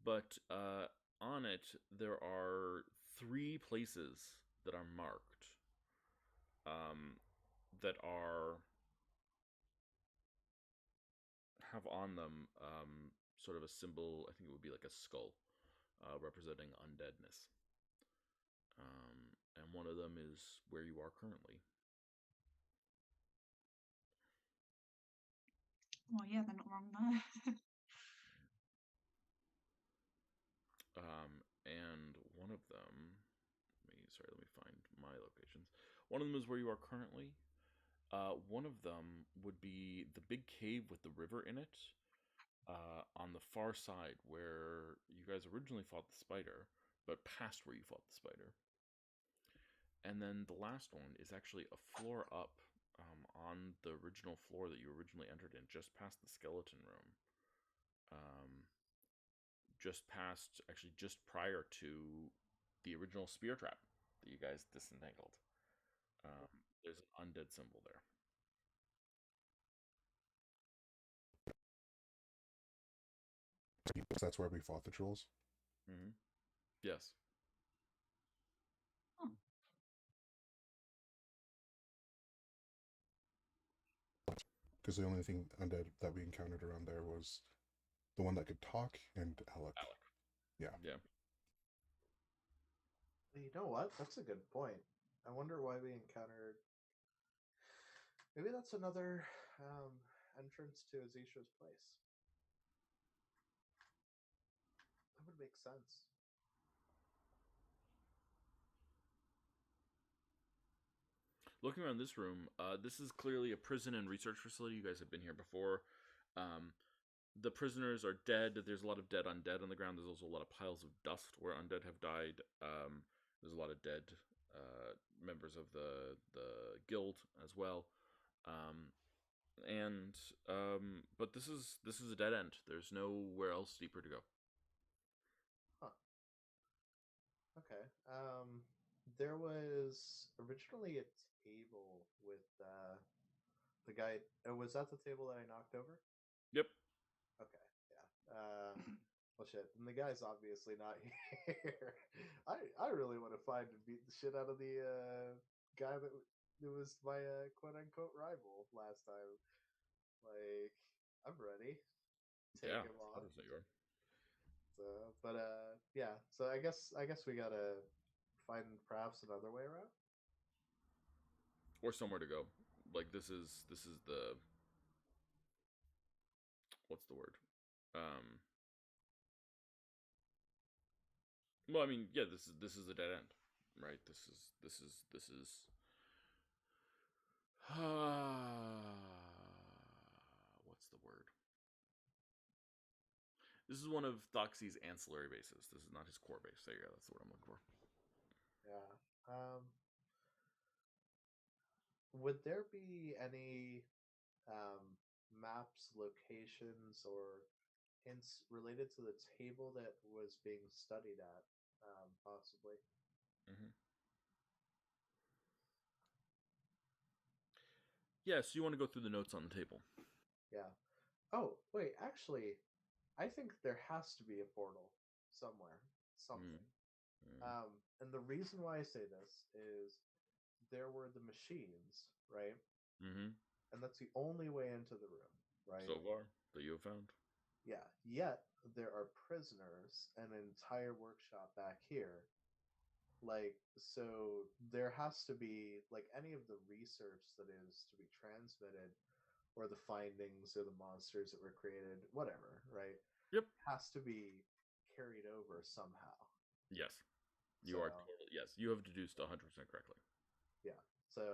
But on it, there are 3 places that are marked. That are have on them sort of a symbol. I think it would be like a skull, representing undeadness. And one of them is where you are currently. Well, yeah, they're not wrong there. And one of them, let me find my locations. One of them is where you are currently. One of them would be the big cave with the river in it, on the far side where you guys originally fought the spider, but past where you fought the spider. And then the last one is actually a floor up, on the original floor that you originally entered in, just past the skeleton room. Just prior to the original spear trap that you guys disentangled. There's an undead symbol there. That's where we fought the trolls. Mm-hmm. Yes. Because the only thing undead that we encountered around there was the one that could talk and Alec. Yeah. Yeah. You know what? That's a good point. I wonder why we encountered. Maybe that's another entrance to Azisha's place. That would make sense. Looking around this room, this is clearly a prison and research facility. You guys have been here before. The prisoners are dead. There's a lot of dead undead on the ground. There's also a lot of piles of dust where undead have died. There's a lot of dead members of the guild as well. But this is a dead end. There's nowhere else deeper to go. Huh. Okay. There was originally a table with the guy. Was that the table that I knocked over? Yep. Okay. Yeah. Well, shit. And the guy's obviously not here. I really want to find and beat the shit out of the guy that was my quote unquote rival last time. Like, I'm ready. Take him on. 100% you are. So, but yeah. So I guess we gotta find perhaps another way around. Or somewhere to go. Like this is the, what's the word? Well, I mean, yeah, this is a dead end, right? This is what's the word? This is one of Thokzes' ancillary bases. This is not his core base. There you go. That's the word I'm looking for. Yeah. Would there be any maps, locations, or hints related to the table that was being studied at, possibly? Mm-hmm. Yeah, so you want to go through the notes on the table. Yeah. Oh, wait, actually, I think there has to be a portal somewhere. Something. And the reason why I say this is there were the machines, right? Mm-hmm. And that's the only way into the room, right? So far, that you have found. Yeah. Yet there are prisoners and an entire workshop back here. Like, so there has to be like any of the research that is to be transmitted, or the findings or the monsters that were created, whatever, right? Yep. Has to be carried over somehow. Yes. You are totally, yes. You have deduced 100% correctly. Yeah. So,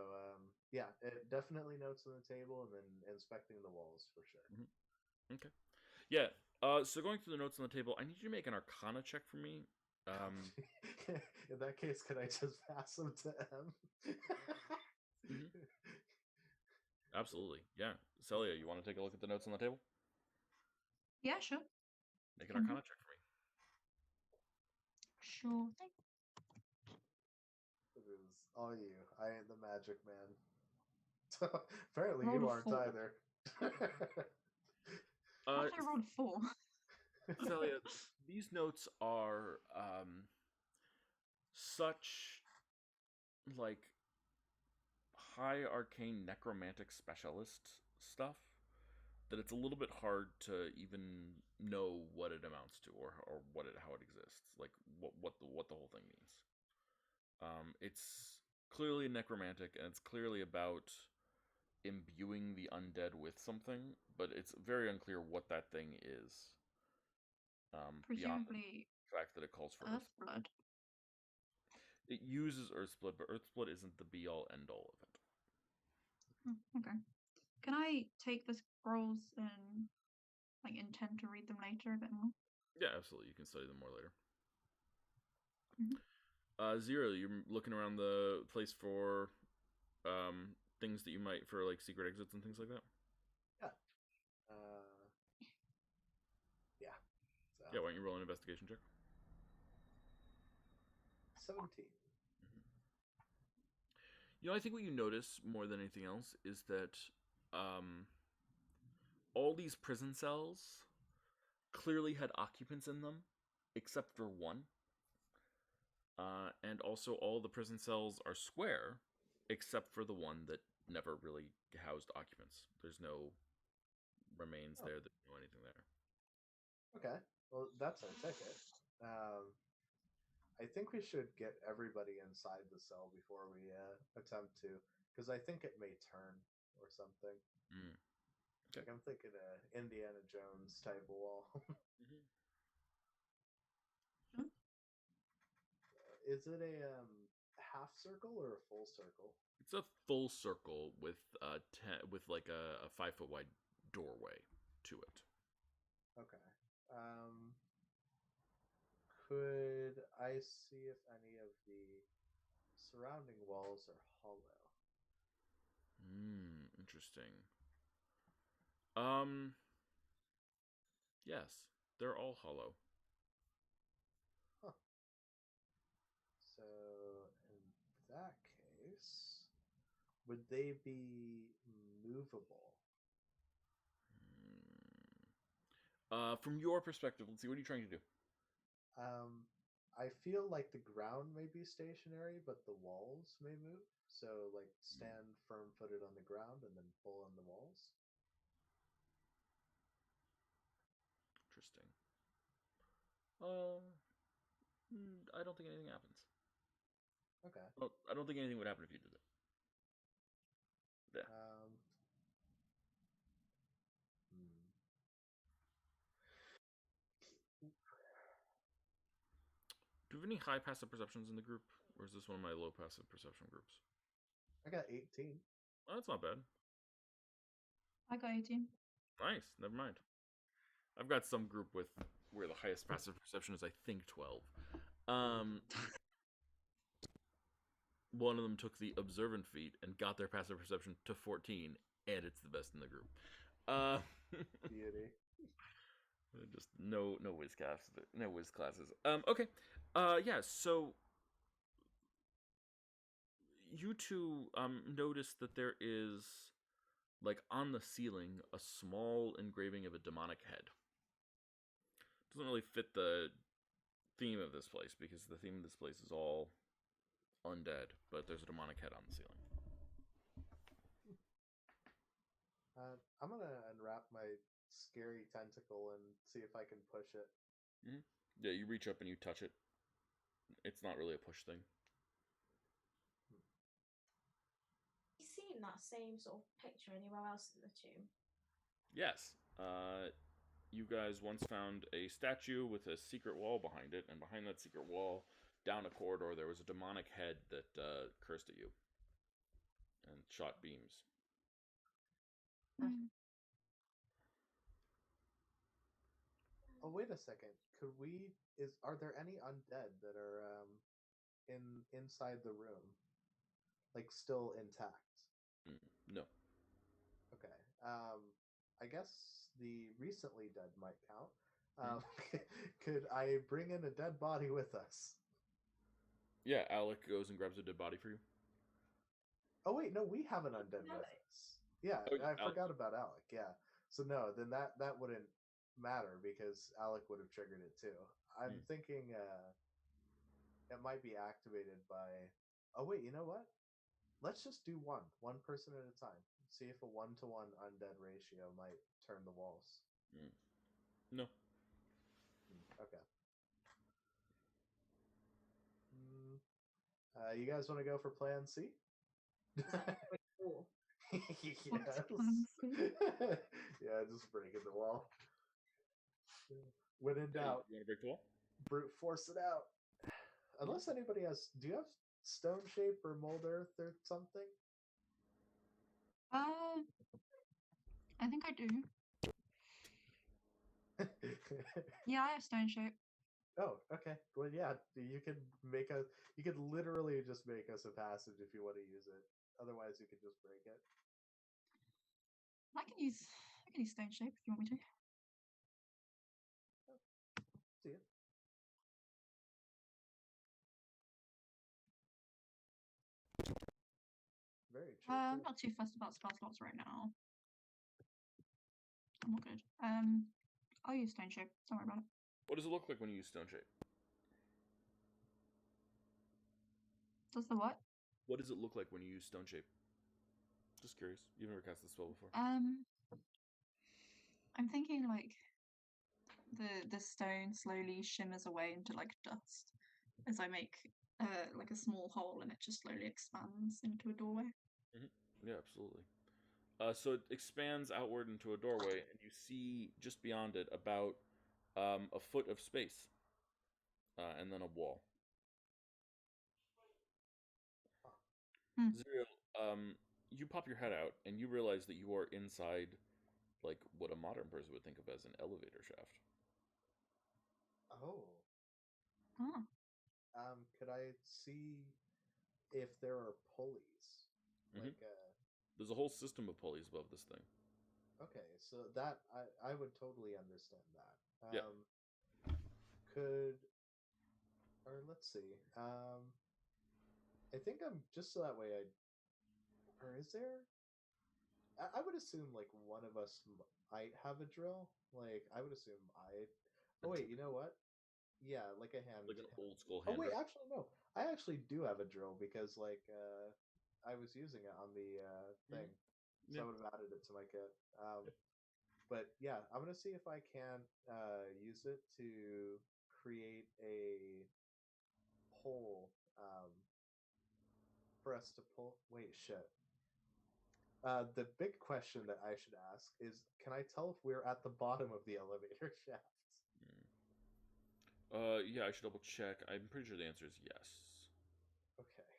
yeah, it definitely notes on the table, and then inspecting the walls for sure. Mm-hmm. Okay. Yeah. So going through the notes on the table, I need you to make an Arcana check for me. In that case, can I just pass them to M? Mm-hmm. Absolutely. Yeah. Celia, you want to take a look at the notes on the table? Yeah, sure. Make an Arcana check for me. Sure thing. It is all you. I ain't the magic man. Apparently, Rolled you a aren't 4. either. How did I roll 4? Celia, these notes are such like high arcane necromantic specialist stuff that it's a little bit hard to even know what it amounts to or how it exists, like what the whole thing means. It's clearly necromantic, and it's clearly about imbuing the undead with something, but it's very unclear what that thing is. Beyond Presumably the fact that it calls for Earth blood. It uses Earth's blood, but Earth's blood isn't the be all end all of it. Okay. Can I take the scrolls and like intend to read them later a bit more? Yeah, absolutely. You can study them more later. Mhm. Zero, you're looking around the place for things that you might for like secret exits and things like that. Yeah. Yeah. So Yeah, why don't you roll an investigation check? 17. You know, I think what you notice more than anything else is that all these prison cells clearly had occupants in them, except for one. And also, all the prison cells are square, except for the one that never really housed occupants. There's no remains there. There's no anything there. Okay. Well, that's our ticket. I think we should get everybody inside the cell before we attempt to, because I think it may turn or something. Mm. Like I'm thinking a Indiana Jones type wall. Is it a half circle or a full circle? It's a full circle with with like a 5 foot wide doorway to it. Okay. Could I see if any of the surrounding walls are hollow? Interesting. Yes, they're all hollow. Huh. So in that case, would they be movable? From your perspective, let's see. What are you trying to do? I feel like the ground may be stationary, but the walls may move. So, like, stand firm-footed on the ground and then pull on the walls. Interesting. I don't think anything happens. Okay. Well, I don't think anything would happen if you did it. Yeah. Do you have any high passive perceptions in the group, or is this one of my low passive perception groups? I got 18. Oh, that's not bad. I got 18. Nice. Never mind. I've got some group with where the highest passive perception is, I think, 12. One of them took the observant feat and got their passive perception to 14, and it's the best in the group. Beauty. Just no whiz classes. No whiz classes. Okay. Yeah. So you two notice that there is, like, on the ceiling, a small engraving of a demonic head. Doesn't really fit the theme of this place, because the theme of this place is all undead, but there's a demonic head on the ceiling. I'm gonna unwrap my scary tentacle and see if I can push it. Mm-hmm. Yeah, you reach up and you touch it. It's not really a push thing. You seen that same sort of picture anywhere else in the tomb? Yes. You guys once found a statue with a secret wall behind it, and behind that secret wall, down a corridor, there was a demonic head that cursed at you and shot beams. Oh, wait a second. Are there any undead that are inside the room, like still intact? No. Okay. I guess the recently dead might count. Could I bring in a dead body with us? Yeah, Alec goes and grabs a dead body for you. Oh wait, no, we have an undead with us. Yeah, I forgot about Alec. Yeah, so no, then that wouldn't matter because Alec would have triggered it too. I'm thinking it might be activated by. Oh wait, you know what? let's just do one person at a time. See if a 1-to-1 undead ratio might turn the walls. No. Okay. You guys want to go for Plan C? Cool. Yes. Plan C? Yeah, just breaking the wall. When in doubt, You want to break the wall? brute force it out. Unless anybody has, do you have stone shape or mold earth or something? I think I do. Yeah, I have stone shape. Oh, okay. Well, yeah, you could you could literally just make us a passage if you want to use it. Otherwise, you could just break it. I can use stone shape if you want me to. See it. Very true. I'm not too fussed about spell slots right now. I'm all good. I'll use stone shape. Don't worry about it. What does it look like when you use stone shape? Does the what? What does it look like when you use stone shape? Just curious. You've never cast this spell before. I'm thinking like the stone slowly shimmers away into like dust as I make like a small hole, and it just slowly expands into a doorway. Yeah, absolutely. So it expands outward into a doorway, and you see just beyond it about a foot of space, and then a wall. Zero, you pop your head out, and you realize that you are inside, like what a modern person would think of as an elevator shaft. Oh. Oh. Could I see if there are pulleys? Like, There's a whole system of pulleys above this thing. okay, so that I would totally understand that. Yeah. Let's see. I think I'm just so that way or is there? I would assume like one of us might have a drill. Like I would assume I. Oh wait, you know what? Yeah, like a hand. Like an old school Oh hand wait, drill. actually no. I actually do have a drill because like I was using it on the thing, so I would have added it to my kit. But yeah, I'm gonna see if I can use it to create a pole for us to pull. Wait, shit. The big question that I should ask is, can I tell if we're at the bottom of the elevator shaft? Yeah, I should double check. I'm pretty sure the answer is yes. Okay.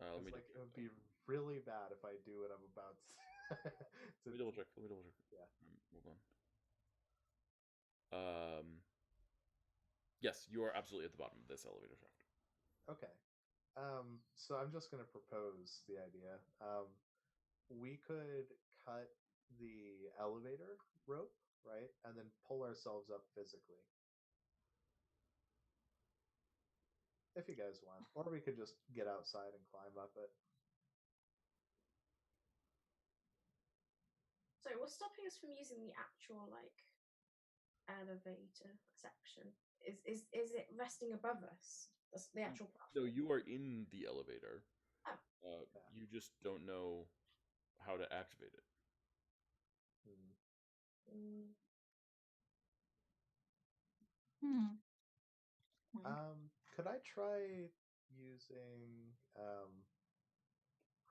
Let me like it would be really bad if I do what I'm about to. Let me double check. Yeah. Hold on. Yes, you are absolutely at the bottom of this elevator shaft. Okay. So I'm just gonna propose the idea. We could cut the elevator rope, right, and then pull ourselves up physically. If you guys want, or we could just get outside and climb up it. So what's stopping us from using the actual like elevator section? Is it resting above us? That's the actual platform. No, you are in the elevator. Oh. You just don't know how to activate it. Could I try using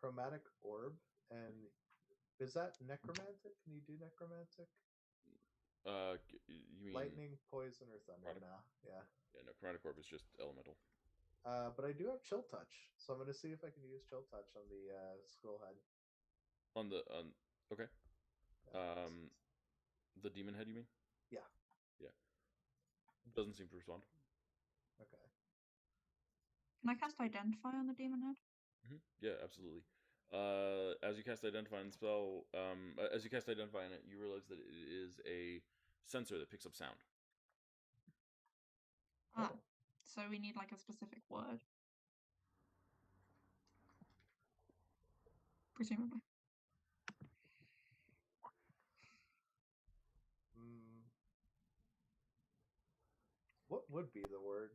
chromatic orb? And is that necromantic? Can you do necromantic? You mean lightning, poison, or thunder? chromatic? Nah, yeah. Yeah, no, chromatic orb is just elemental. But I do have chill touch, so I'm gonna see if I can use chill touch on the skull head. Okay. The demon head, you mean? Yeah. Yeah. Doesn't seem to respond. Okay. Can I cast Identify on the demon head? Yeah, absolutely. As you cast Identify on the spell, as you cast Identify on it, you realize that it is a sensor that picks up sound. Ah, so we need like a specific word. Presumably. It What would be the word?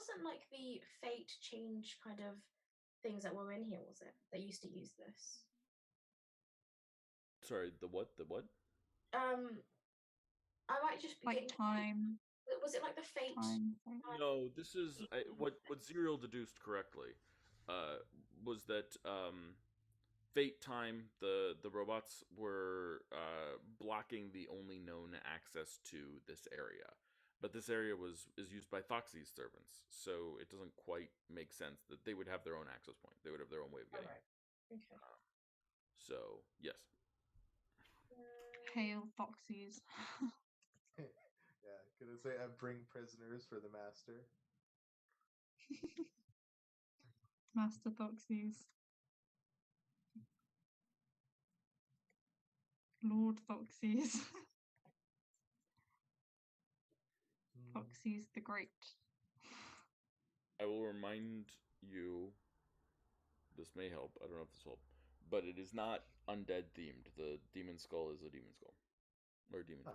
wasn't like the fate change kind of things that were in here, was it? That used to use this. Sorry, the what? The what? I might just be Like getting. time. Was it like the fate? Time thing. No, this is what Zerial deduced correctly. Was that Fate Time? The robots were blocking the only known access to this area, but this area is used by Thokzes servants, so it doesn't quite make sense that they would have their own access point. They would have their own way of getting. Alright. Okay. So yes. Hail Thokzes. Yeah, gonna say I bring prisoners for the master. Master Thokzes. Lord Thokzes. Thokzes the Great. I will remind you. This may help. I don't know if this will help, but it is not undead themed. The demon skull is a demon skull, or demon face.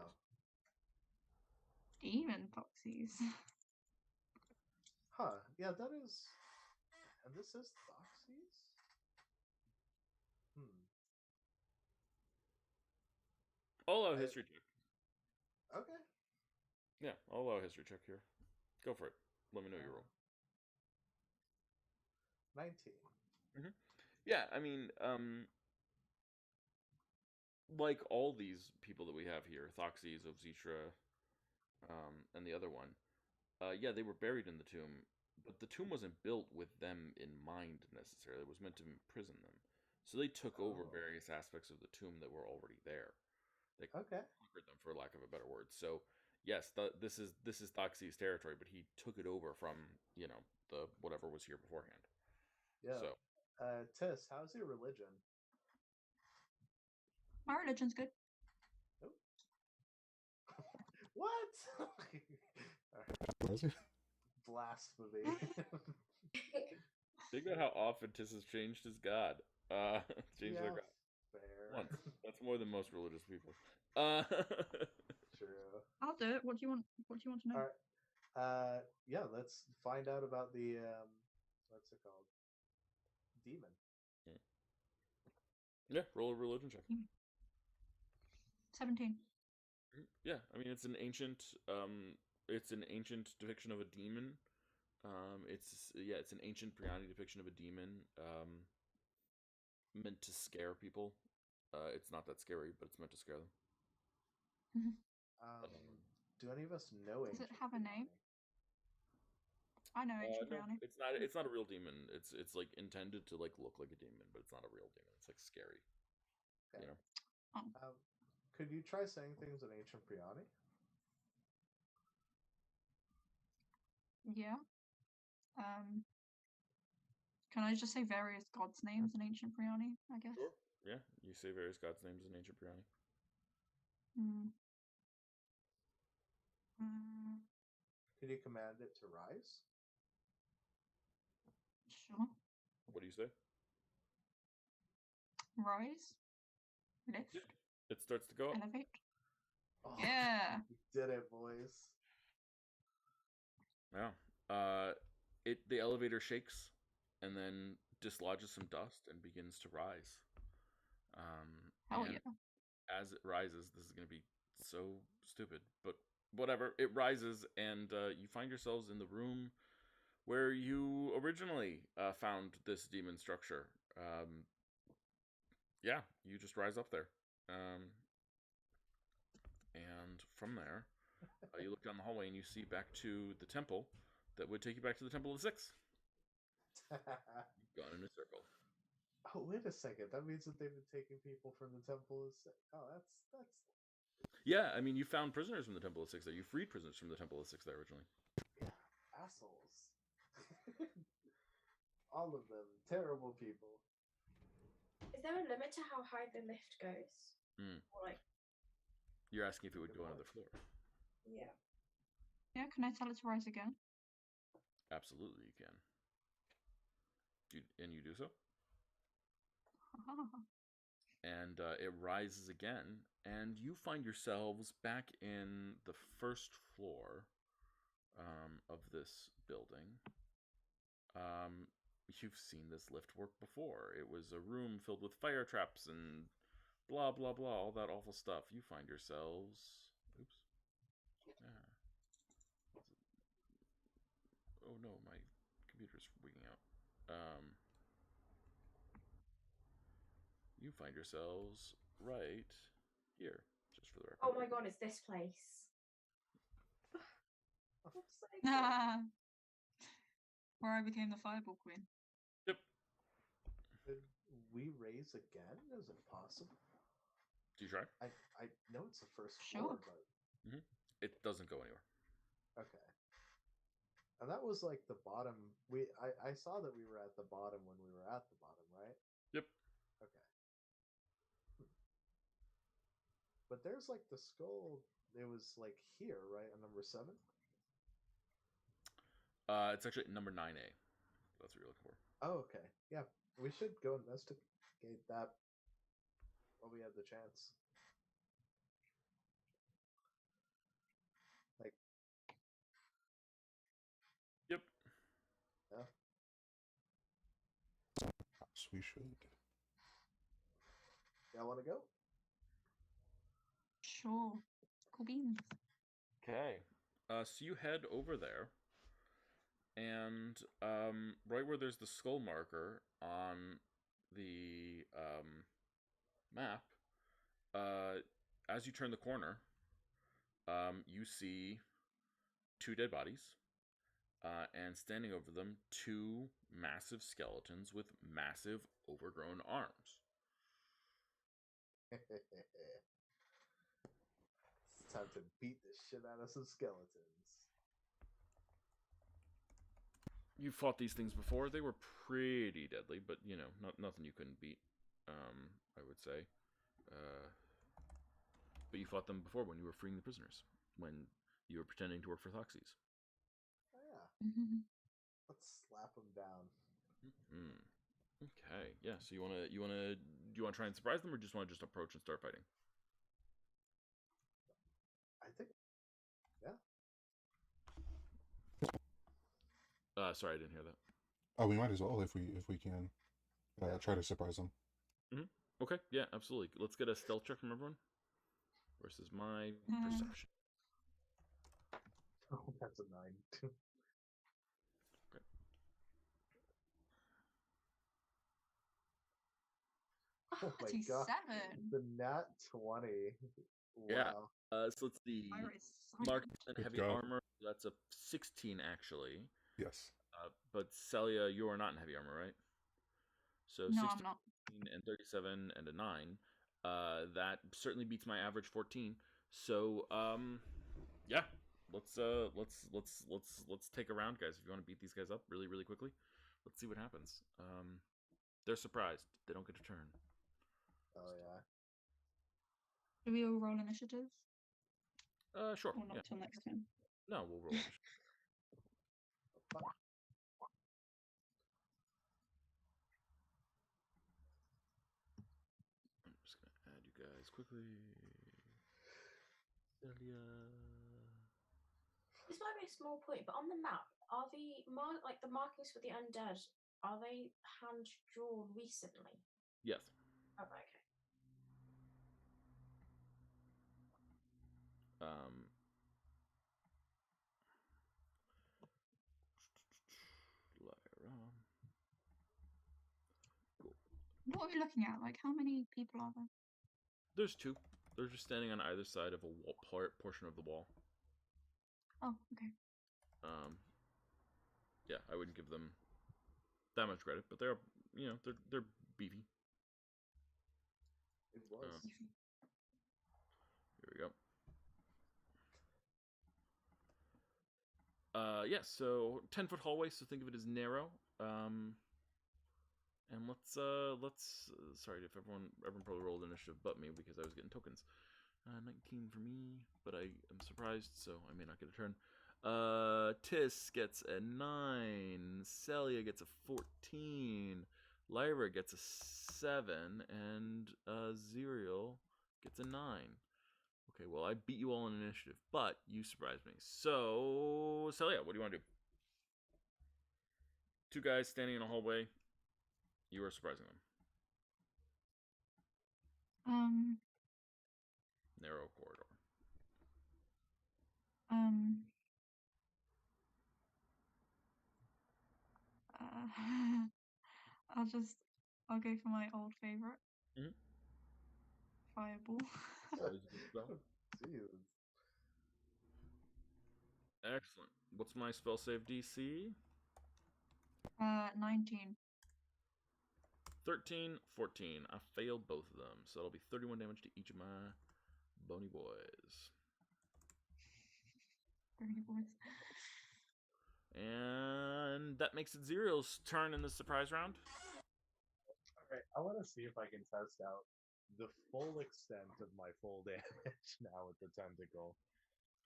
Demon Thokzes. Huh? Yeah, that is. And this is Thokzes. I'll allow a history check. Okay. Yeah, I'll allow a history check here. Go for it. Let me know your roll. 19. Yeah, I mean, like all these people that we have here, Thokzes, Ovzitra, and the other one, yeah, they were buried in the tomb, but the tomb wasn't built with them in mind necessarily. It was meant to imprison them. So they took over various aspects of the tomb that were already there. They conquered them, for lack of a better word. So yes, this is Thokzes' territory, but he took it over from the whatever was here beforehand. Yeah. So Tis, how's your religion? My religion's good. What? Was it? Blasphemy. think about how often Tis has changed his god. Changed their god fair. once. That's more than most religious people. True. I'll do it. What do you want? What do you want to know? All right. Yeah, let's find out about the what's it called? Demon. Yeah, roll a religion check. 17. Yeah, I mean it's an ancient depiction of a demon. It's an ancient Priani depiction of a demon. Meant to scare people. It's not that scary, but it's meant to scare them. Do any of us know? Does it have a name? I know ancient No, Priani. it's not a real demon. It's like intended to like look like a demon, but it's not a real demon. It's like scary. Okay. You know. Could you try saying things in ancient Priani? Yeah. Can I just say various gods' names in ancient Priani, I guess? Sure. Yeah, you say various gods' names in ancient Priani. Could you command it to rise? Sure. What do you say? Rise. Lift. Yeah. It starts to go up. Elevate. Oh, Yeah. You did it, boys. Yeah. The elevator shakes and then dislodges some dust and begins to rise. Hell and yeah. As it rises, this is going to be so stupid, but whatever. It rises, and you find yourselves in the room where you originally found this demon structure. Yeah, you just rise up there. And from there, you look down the hallway and you see back to the temple that would take you back to the Temple of the Six. You've gone in a circle. Oh, wait a second. That means that they've been taking people from the Temple of Six. Oh, that's. Yeah, I mean, you found prisoners from the Temple of Six there. You freed prisoners from the Temple of Six there originally. Yeah, assholes. All of them. Terrible people. Is there a limit to how high the lift goes? Or like, you're asking if it would go another floor. Yeah. Yeah, can I tell it to rise again? Absolutely, you can. And you do so? And it rises again, and you find yourselves back in the first floor of this building. You've seen this lift work before. It was a room filled with fire traps and blah, blah, blah, all that awful stuff. You find yourselves... Oops. Yeah. Oh no, my computer's freaking out. You find yourselves right here, just for the record. Oh my god, it's this place. I'm so excited. Where I became the Fireball Queen. Yep. Could we raise again? Is it possible? Do you try? I know it's the first Sure. floor, but It doesn't go anywhere. okay. And that was like the bottom. I saw that we were at the bottom when we were at the bottom, right? Yep. Okay. But there's like the skull. It was like here, right? On number 7. It's actually number 9A. That's what you're looking for. Oh, okay. Yeah, we should go investigate that while we have the chance. Like, Yep. yeah. Perhaps we should. Y'all want to go? Sure. Cool beans. Okay. So you head over there, and right where there's the skull marker on the map, as you turn the corner, you see 2 dead bodies, and standing over them, 2 massive skeletons with massive overgrown arms. It's time to beat the shit out of some skeletons. You fought these things before. They were pretty deadly, but you know, nothing you couldn't beat. I would say. But you fought them before when you were freeing the prisoners, when you were pretending to work for Thokzes. Oh yeah. Mhm. Let's slap them down. Okay, yeah. So do you wanna try and surprise them, or just want to approach and start fighting? I think. Yeah. Sorry, I didn't hear that. Oh, we might as well if we can try to surprise them. Okay, yeah, absolutely. Let's get a stealth check from everyone. Versus my perception. Oh, that's a 9. Okay. Oh my god. 37. The nat 20. Wow. Yeah. So it's the Fire is Mark silent. and Good heavy job. armor. That's a 16 actually. Yes. But Celia, you are not in heavy armor, right? So No, 16 I'm not. and 37 and a 9. That certainly beats my average 14. So yeah. Let's take a round, guys. If you want to beat these guys up really, really quickly, let's see what happens. They're surprised. They don't get a turn. Oh yeah. Do we all roll initiative? Sure. Or not Yeah. till next time? No, we'll roll. I'm just gonna add you guys quickly. Celia. This might be a small point, but on the map, are the the markings for the undead, are they hand drawn recently? Yes. Oh, okay. Lyra. Cool. What are we looking at? Like, how many people are there? There's 2. They're just standing on either side of a portion of the wall. Oh, okay. Yeah, I wouldn't give them that much credit, but they're beefy. It was. Here we go. Yeah, so 10-foot hallway, so think of it as narrow. And let's sorry if everyone probably rolled initiative but me because I was getting tokens. 19 for me, but I am surprised, so I may not get a turn. Tis gets a 9, Celia gets a 14, Lyra gets a 7, and Zerial gets a 9. Okay, well, I beat you all in initiative, but you surprised me. So, Celia, what do you want to do? Two guys standing in a hallway. You are surprising them. Um, Narrow corridor. um, I'll go for my old favorite. Mhm. Fireball. Always a good spell. Jeez. Excellent. What's my spell save DC? 19. 13, 14. I failed both of them, so that'll be 31 damage to each of my bony boys. Dirty boys. And that makes it Zero's turn in the surprise round. All right, I want to see if I can test out the full extent of my full damage now with the tentacle.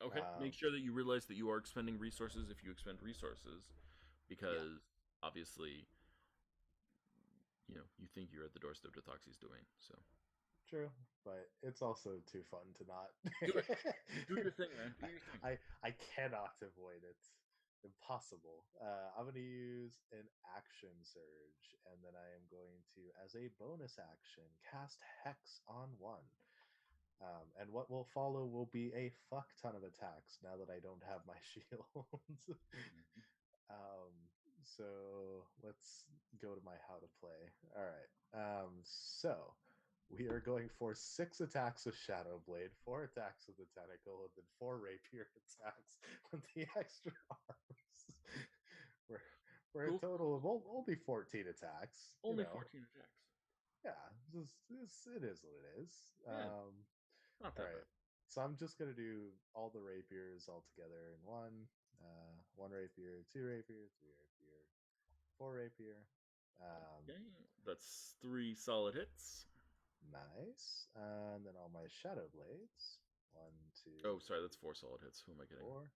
Okay. Make sure that you realize that you are expending resources if you expend resources, because obviously, you think you're at the doorstep to Thokzes doing so. True, but it's also too fun to not Do it. Do your thing, man. Do your thing. I cannot avoid it. Impossible. I'm going to use an action surge, and then I am going to, as a bonus action, cast Hex on one. And what will follow will be a fuck ton of attacks now that I don't have my shields. So let's go to my how to play. All right. So we are going for 6 attacks with Shadow Blade, 4 attacks with the tentacle, and then 4 rapier attacks with the extra arms. We're a total of only 14 attacks. Only 14 attacks. Yeah, it is what it is. Yeah, not that all right. bad. So I'm just gonna do all the rapiers all together in one. 1 rapier, 2 rapier, 3 rapier, 4 rapier. Okay, that's 3 solid hits. Nice. And then all my shadow blades. 1, 2. Oh, sorry, that's 4 solid hits. Who am I kidding? 4.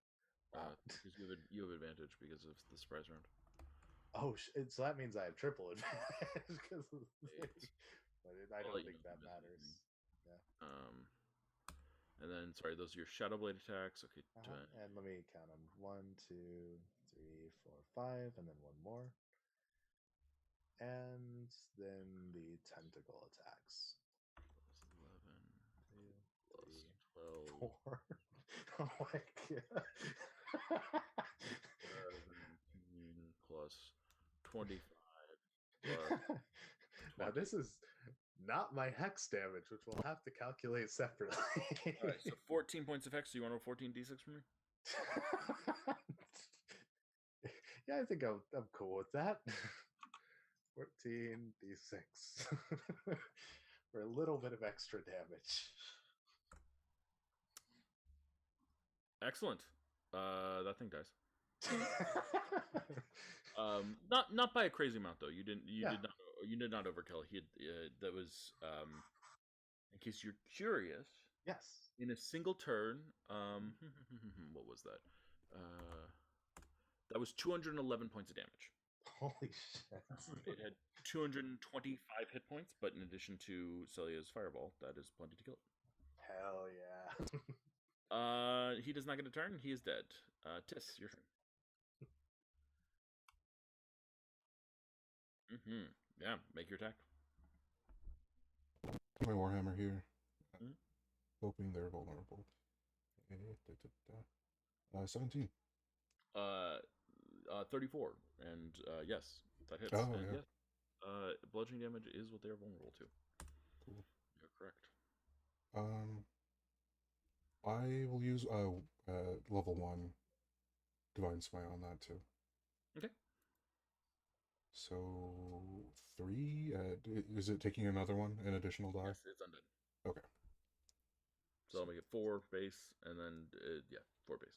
Wow. Because you have advantage because of the surprise round. Oh, so that means I have triple advantage because of but I don't think that matters. Yeah. And then, sorry, those are your Shadow Blade attacks. Okay. And let me count them. 1, 2, 3, 4, 5, and then 1 more. And then the tentacle attacks. Plus 11, plus 3, 12. 4. Oh my god. 17 plus 25. Plus now this is not my hex damage, which we'll have to calculate separately. All right, so 14 points of hex. So you want to roll 14 d6 for me? Yeah, I think I'm cool with that. 14 d6 for a little bit of extra damage. Excellent. That thing dies. Not by a crazy amount though. You did not overkill. That was in case you're curious. Yes. In a single turn, what was that? That was 211 points of damage. Holy shit. It had 225 hit points, but in addition to Celia's fireball, that is plenty to kill it. Hell yeah. He does not get a turn. He is dead. Tis, your turn. Yeah, make your attack. My Warhammer here. Hoping they're vulnerable. 17. 34, and yes, that hits. Oh, and yeah. Yes, bludgeoning damage is what they are vulnerable to. Cool. You're correct. I will use level 1 Divine Smite on that too. Okay. So 3. Is it taking another one, an additional die? Yes, it's undead. Okay. So I'll make it 4 base, and then 4 base.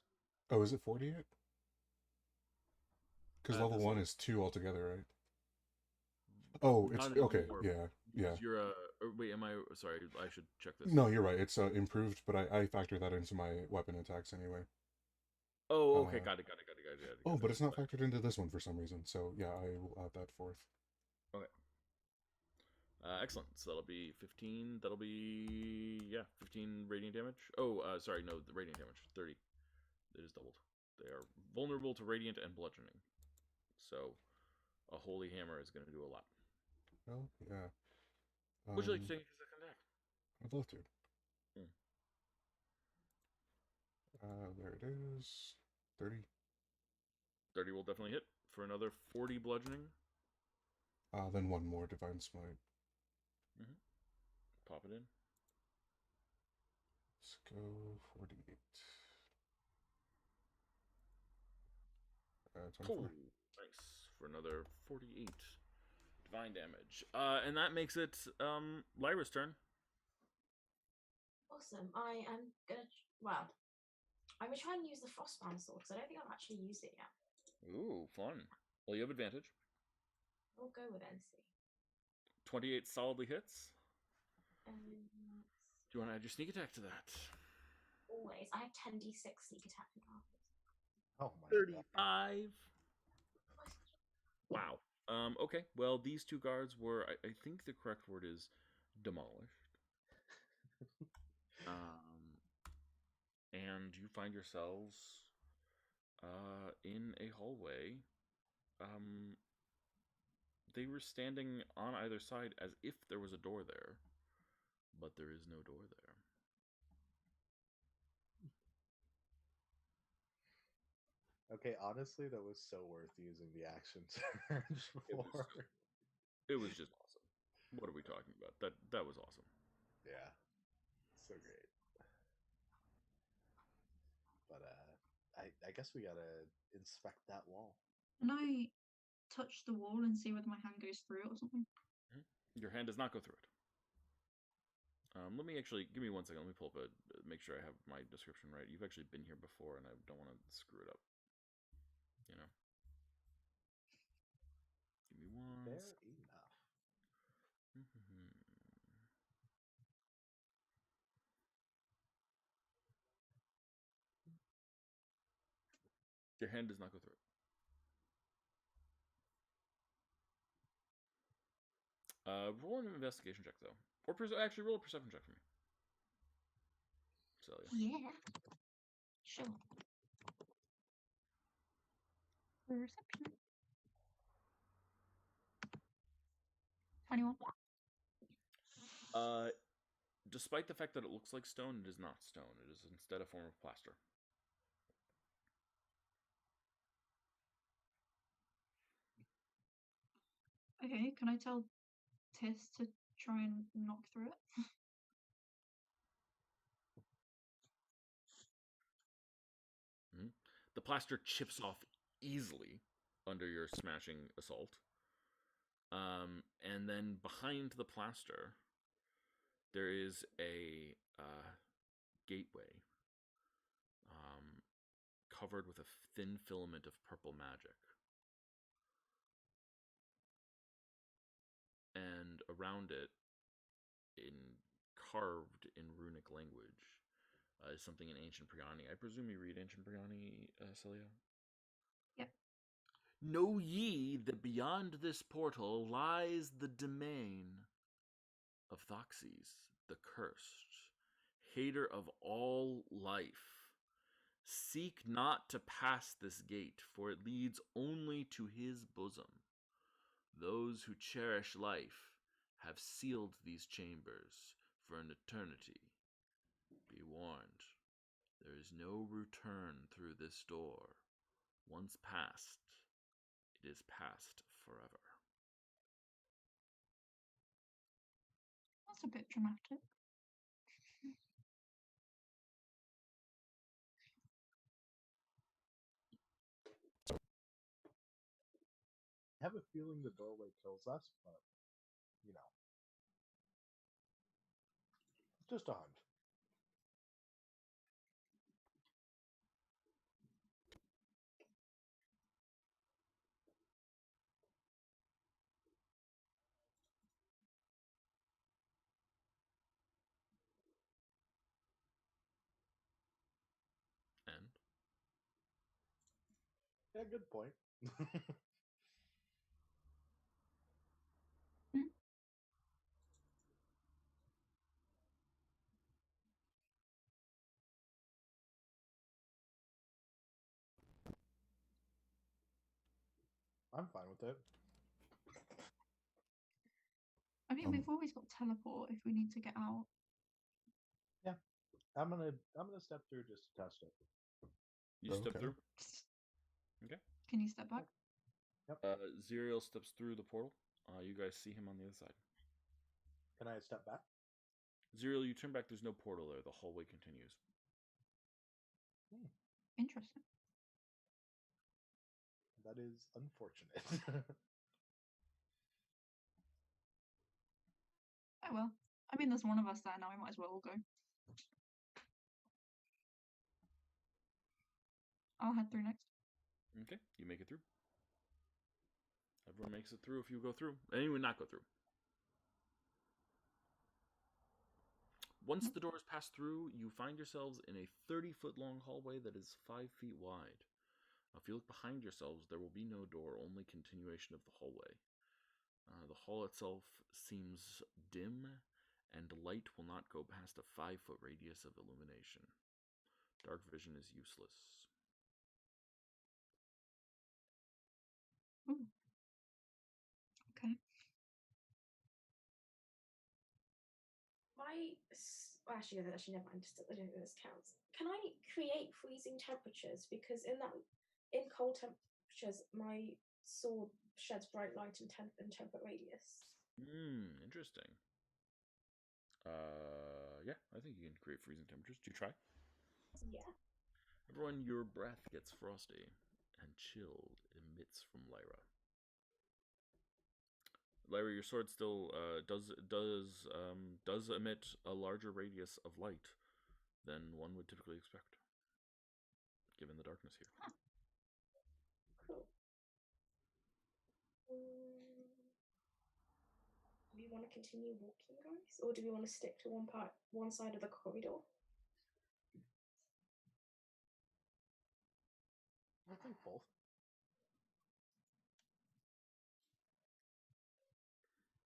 Oh, is it 48? Because level 1 is 2 altogether, right? Oh, it's okay. Yeah. You're wait, am I sorry? I should check this. No, you're right. It's improved, but I factor that into my weapon attacks anyway. Oh, okay, got it. Oh, but it's not factored into this one for some reason. So yeah, I will add that forth. Okay. Excellent. So that'll be 15. That'll be 15 radiant damage. Oh, sorry, no, the radiant damage 30. It is doubled. They are vulnerable to radiant and bludgeoning. So a holy hammer is going to do a lot. Oh, yeah. Would you like to take a second attack? I'd love to. Hmm. There it is. 30. 30 will definitely hit for another 40 bludgeoning. Then one more divine smite. Pop it in. Let's go 48. 24. Cool. Nice. For another 48 divine damage. And that makes it Lyra's turn. Awesome. I am gonna. Well, I'm gonna try and use the frostbound sword because I don't think I've actually used it yet. Ooh, fun. Well, you have advantage. We'll go with NC. 28 solidly hits. Um, Do you want to add your sneak attack to that? always. I have 10d6 sneak attack regardless. Oh my god. 35. Wow. Okay. Well, these two guards were, I think the correct word is demolished. And you find yourselves in a hallway. They were standing on either side as if there was a door there, but there is no door there. Okay, honestly, that was so worth using the action surge for. It was just awesome. What are we talking about? That was awesome. Yeah, so great. But I guess we gotta inspect that wall. Can I touch the wall and see whether my hand goes through it or something? Your hand does not go through it. Let me actually give me 1 second. Let me pull up make sure I have my description right. You've actually been here before, and I don't want to screw it up. You know. Give me one. Fair enough. Your hand does not go through it. Roll an investigation check though, or actually roll a perception check for me. Celia. Yeah. Sure. Perception. 21. Despite the fact that it looks like stone, it is not stone. It is instead a form of plaster. Okay, can I tell Tis to try and knock through it? The plaster chips off easily under your smashing assault. And then behind the plaster, there is a gateway covered with a thin filament of purple magic. And around it, carved in runic language, is something in ancient Priani. I presume you read ancient Priani, Celia? Yep. Know ye that beyond this portal lies the domain of Thokzes, the cursed, hater of all life. Seek not to pass this gate, for it leads only to his bosom. Those who cherish life have sealed these chambers for an eternity. Be warned, there is no return through this door. Once passed, it is passed forever. That's a bit dramatic. I have a feeling the doorway kills us, but you know, just a hunch. And Yeah, good point. I'm fine with it. I mean, we've always got teleport if we need to get out. I'm gonna step through just to test it. You step Okay. through. Okay. Can you step back? Zerial steps through the portal. You guys see him on the other side. Can I step back? Zerial, you turn back. There's no portal there. The hallway continues. Interesting. That is unfortunate. Oh well. I mean, there's one of us there now. We might as well all go. I'll head through next. Okay, you make it through. Everyone makes it through if you go through. Anyone not go through. Once the doors pass through, you find yourselves in a 30-foot long hallway that is 5 feet wide. If you look behind yourselves, there will be no door, only continuation of the hallway. The hall itself seems dim, and light will not go past a 5-foot radius of illumination. Dark vision is useless. Ooh. Okay. Actually, never mind. I don't think this counts. Can I create freezing temperatures? Because in cold temperatures, my sword sheds bright light and temperate radius. Interesting. Yeah, I think you can create freezing temperatures. Do you try? Yeah. Everyone, your breath gets frosty and chilled emits from Lyra. Lyra, your sword still does emit a larger radius of light than one would typically expect, given the darkness here. Huh. Cool. Do we want to continue walking, guys, or do we want to stick to one side of the corridor? I think both.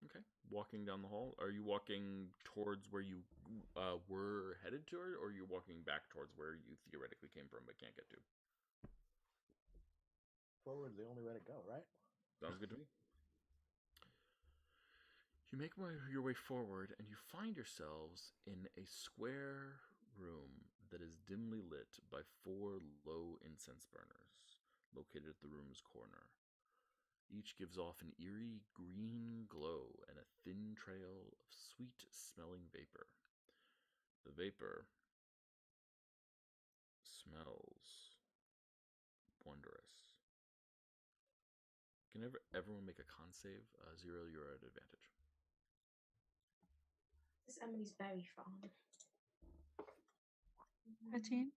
Okay. Walking down the hall. Are you walking towards where you were headed to, or are you walking back towards where you theoretically came from but can't get to? Forward's the only way to go, right? Sounds good to me. You make your way forward, and you find yourselves in a square room that is dimly lit by 4 low incense burners located at the room's corner. Each gives off an eerie green glow and a thin trail of sweet-smelling vapor. The vapor smells wondrous. Can everyone make a con save? Zero, you're at advantage. This is Emily's berry farm. 13.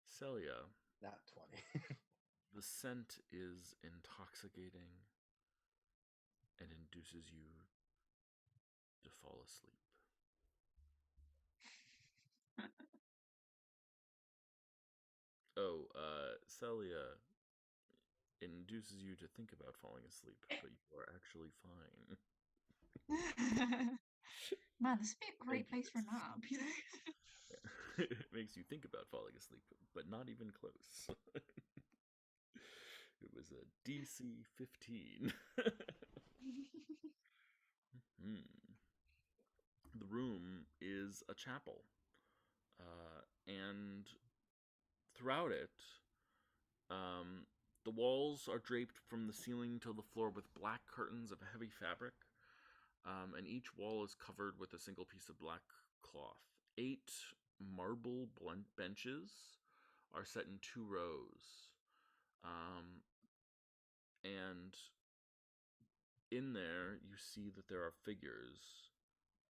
Celia, Not 20. the scent is intoxicating and induces you to fall asleep. Celia induces you to think about falling asleep, but you are actually fine. Man, this would be a great place for a nap, you know? It makes you think about falling asleep, but not even close. It was a DC 15. The room is a chapel, and throughout it, the walls are draped from the ceiling to the floor with black curtains of heavy fabric, and each wall is covered with a single piece of black cloth. 8 marble benches are set in 2 rows, and in there you see that there are figures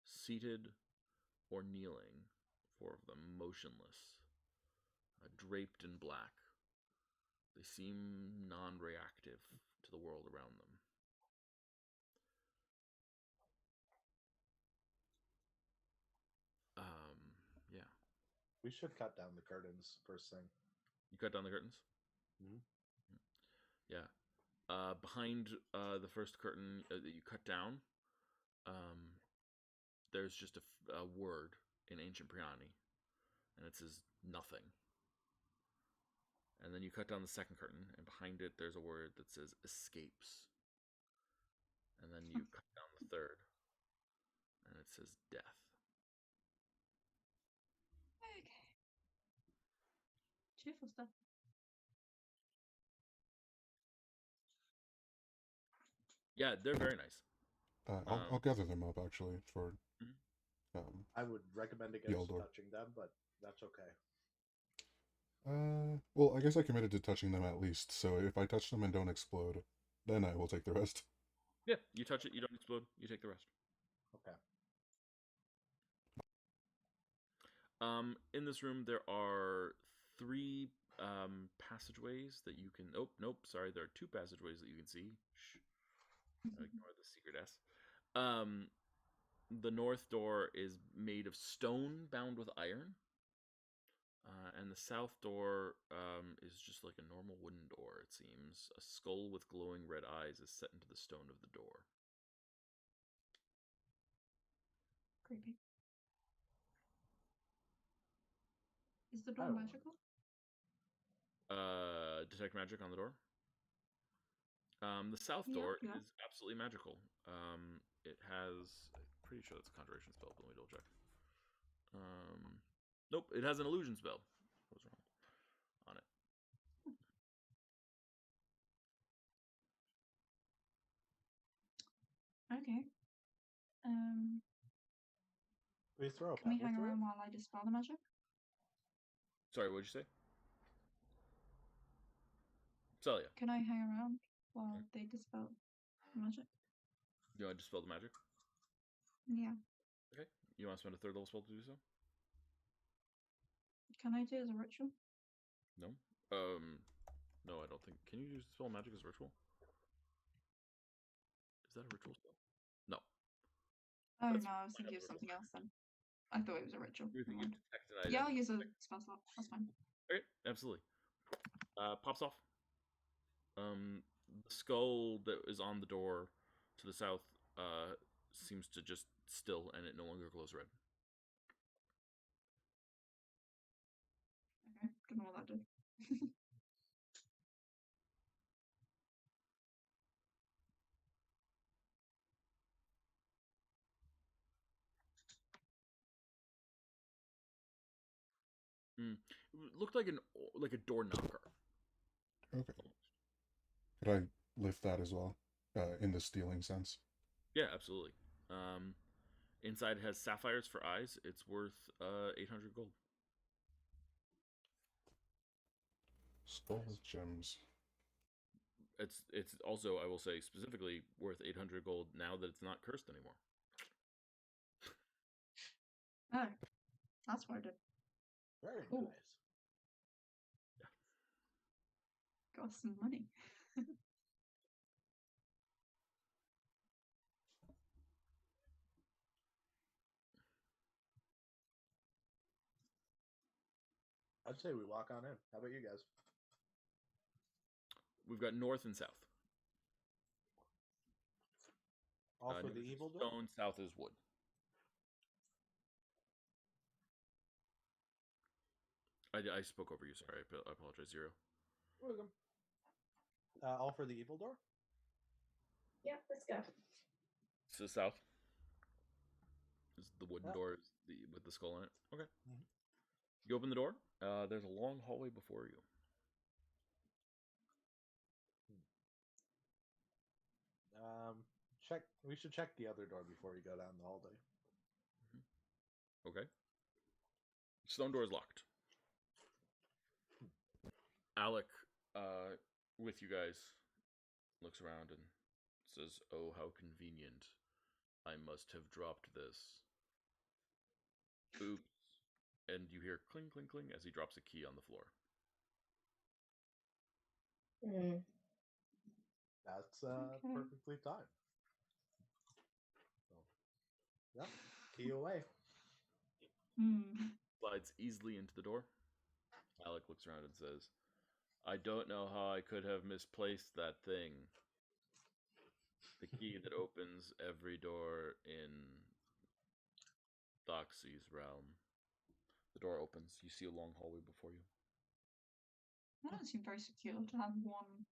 seated or kneeling, 4 of them motionless, draped in black. They seem non-reactive to the world around them. Yeah. We should cut down the curtains first thing. You cut down the curtains? Mm-hmm. Yeah. Behind the first curtain that you cut down, there's just a word in ancient Priani, and it says nothing. And then you cut down the second curtain, and behind it there's a word that says escapes. And then you cut down the third, and it says death. Okay. Cheerful stuff. Yeah, they're very nice. I'll gather them up actually for. I would recommend the against Eldor. touching them, but that's okay. Well, I guess I committed to touching them at least, so if I touch them and don't explode, then I will take the rest. Yeah, you touch it, you don't explode, you take the rest. Okay. In this room, there are 3 passageways that you can. Oh, nope, sorry. There are 2 passageways that you can see. Shh. Ignore the secret S. The north door is made of stone bound with iron. And the south door is just like a normal wooden door, it seems. A skull with glowing red eyes is set into the stone of the door. Creepy. Is the I door don't want magical? Detect magic on the door. The south Yeah, door yeah. is absolutely magical. It has. I'm pretty sure that's a conjuration spell, but let me double check. Nope, it has an illusion spell. What's wrong on it? Okay. We throw a Can we pebble hang through around it? while I dispel the magic? Sorry, what'd you say? Celia, Can I hang around while they dispel the magic? you want to dispel the magic? Yeah. Okay. You want to spend a 3rd level spell to do so? Can I do it as a ritual? No. No, I don't think. Can you dispel magic as a ritual? Is that a ritual spell? No. Oh That's no, I was fine, thinking that's of a something ritual. else then. I thought it was a ritual. You're Never thinking mind. detect an item. Yeah, I'll use a spell slot. That's fine. Okay, absolutely. Pops off. The skull that is on the door to the south seems to just still, and it no longer glows red. Okay, don't know what that did. It looked like a door knocker. Okay. Could I lift that as well, in the stealing sense? Yeah, absolutely. Inside has sapphires for eyes. It's worth 800 gold. Skull with gems. It's also, I will say specifically, worth 800 gold now that it's not cursed anymore. Oh, that's what I did. Very Ooh. nice. Got some money. I'd say we walk on in. How about you guys? We've got north and south. All for North the is evil door? stone, south is wood. I spoke over you. Sorry, I apologize. 0. Welcome. All for the evil door? Yeah, let's go. To the south is the wooden Yeah. door with the skull in it. Okay. Mhm. You open the door. There's a long hallway before you. We should check the other door before we go down the hallway. Okay. Stone door is locked. Alec, with you guys, looks around and says, "Oh, how convenient. I must have dropped this. Oops." And you hear cling, cling, cling as he drops a key on the floor. That's Okay. perfectly timed. So, yep, key away. Slides easily into the door. Alec looks around and says, "I don't know how I could have misplaced that thing. The key that opens every door in Thokzes' realm. The door opens. You see a long hallway before you. That doesn't seem very secure to have one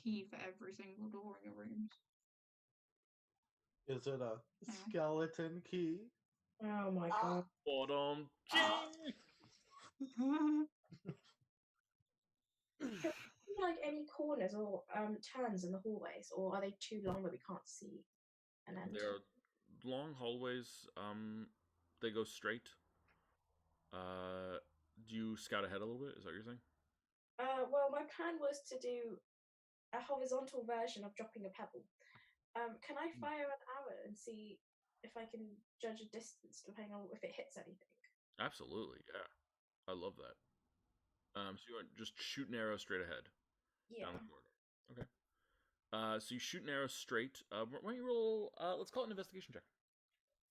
key for every single door in your rooms. Is it a Anyway. skeleton key? Oh my god. Bottom. Like any corners or turns in the hallways, or are they too long that we can't see an end? There are long hallways. They go straight. Do you scout ahead a little bit? Is that what you're saying? Well, my plan was to do a horizontal version of dropping a pebble. Can I fire an arrow and see if I can judge a distance depending on if it hits anything? Absolutely, yeah. I love that. So you want just shoot an arrow straight ahead Yeah. down the corridor. Okay. So you shoot an arrow straight. Why don't you roll? Let's call it an investigation check.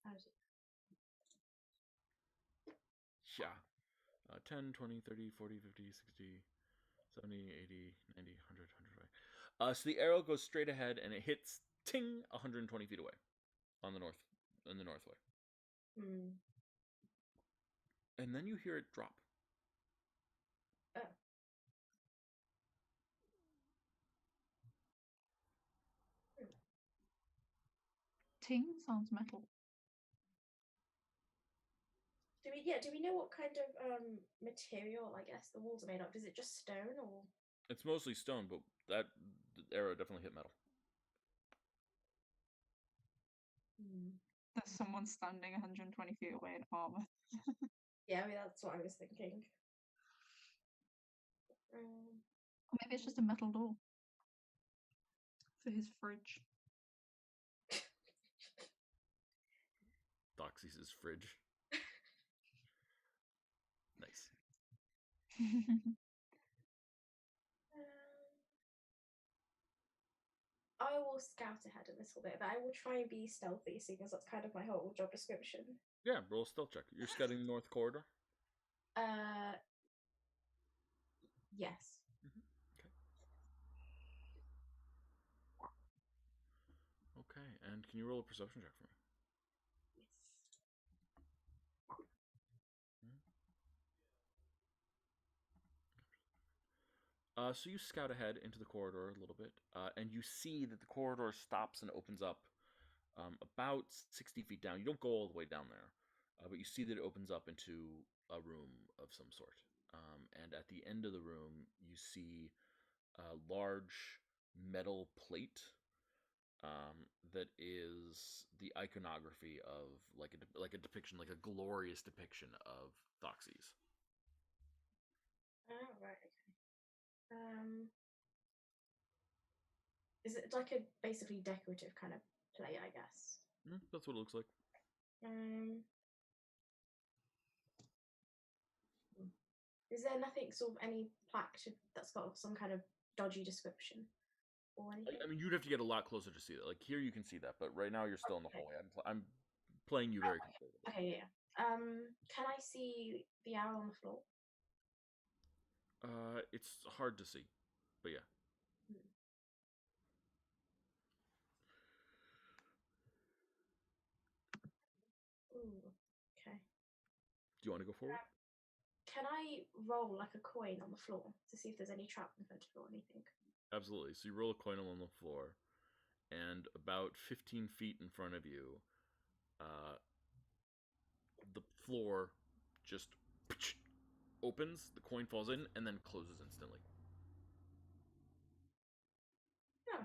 How's it? Yeah. 10, 20, 30, 40, 50, 60, 70, 80, 90, 100, 105. So the arrow goes straight ahead and it hits ting 120 feet away on the north in the north way. Hmm. And then you hear it drop. Oh. Ting sounds metal. Do we know what kind of material, I guess, the walls are made of? Is it just stone or? It's mostly stone, but that arrow definitely hit metal. There's someone standing 120 feet away in armor. Yeah, I mean that's what I was thinking. Or maybe it's just a metal door for his fridge. Thokzes' fridge. Nice. I will scout ahead a little bit, but I will try and be stealthy, seeing as that's kind of my whole job description. Yeah, roll a stealth check. You're scouting the north corridor? Yes. Okay, and can you roll a perception check for me? So you scout ahead into the corridor a little bit, and you see that the corridor stops and opens up about 60 feet down. You don't go all the way down there, but you see that it opens up into a room of some sort. And at the end of the room, you see a large metal plate that is the iconography of like a depiction, like a glorious depiction of Thokzes. Oh, right. Okay. Is it like a basically decorative kind of play, I guess? That's what it looks like. Is there nothing sort of any plaque that's got some kind of dodgy description or anything? I mean, you'd have to get a lot closer to see that. Like here, you can see that, but right now you're still in the hallway. I'm playing you very conservatively. Okay, yeah. Can I see the arrow on the floor? It's hard to see, but yeah. Ooh, okay. Do you want to go forward? Can I roll like a coin on the floor to see if there's any trap in front of it or anything? Absolutely. So you roll a coin on the floor, and about 15 feet in front of you, the floor just opens, the coin falls in, and then closes instantly. Yeah.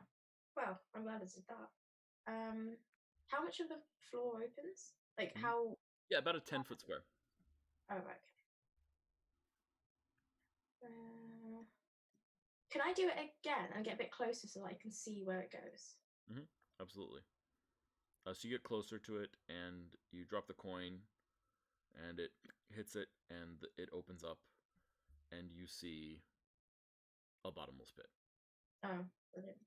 Well, I'm glad it did that. How much of the floor opens? Like how? Yeah, about a 10-foot square. Oh, right. Okay. Can I do it again and get a bit closer so I can see where it goes? Absolutely. So you get closer to it, and you drop the coin, and it hits it, and it opens up, and you see a bottomless pit. Oh, brilliant.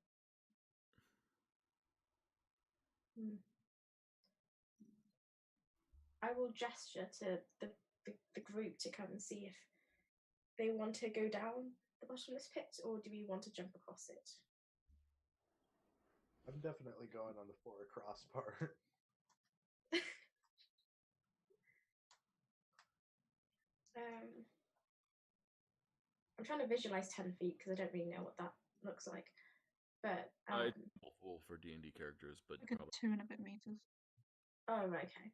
I will gesture to the group to come and see if they want to go down the bottomless pit, or do we want to jump across it? I'm definitely going on the 4 across part. I'm trying to visualize 10 feet because I don't really know what that looks like. But It's helpful for D&D characters, but Like a probably 2 and a bit meters. oh, right, okay.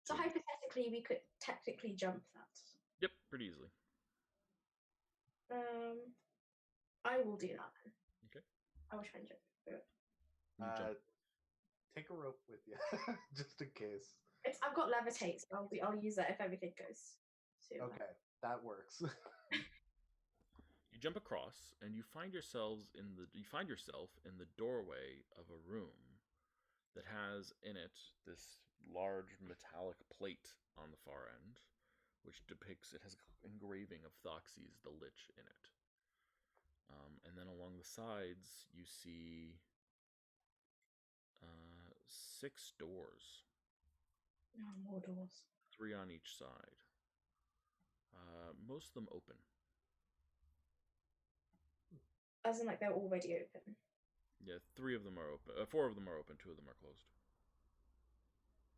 So hypothetically, we could technically jump that. Yep, pretty easily. I will do that then. Okay. I will try and jump through it. You jump. Take a rope with you, just in case. I've got levitate, so I'll use that if everything goes to. Okay, that works. You jump across, and you find yourself in the doorway of a room that has in it this large metallic plate on the far end, which it has an engraving of Thokzes the Lich in it. And then along the sides, you see 6 doors. No, more doors. 3 on each side. Most of them open. As in, like, they're already open. Yeah, 3 of them are open. 4 of them are open. 2 of them are closed.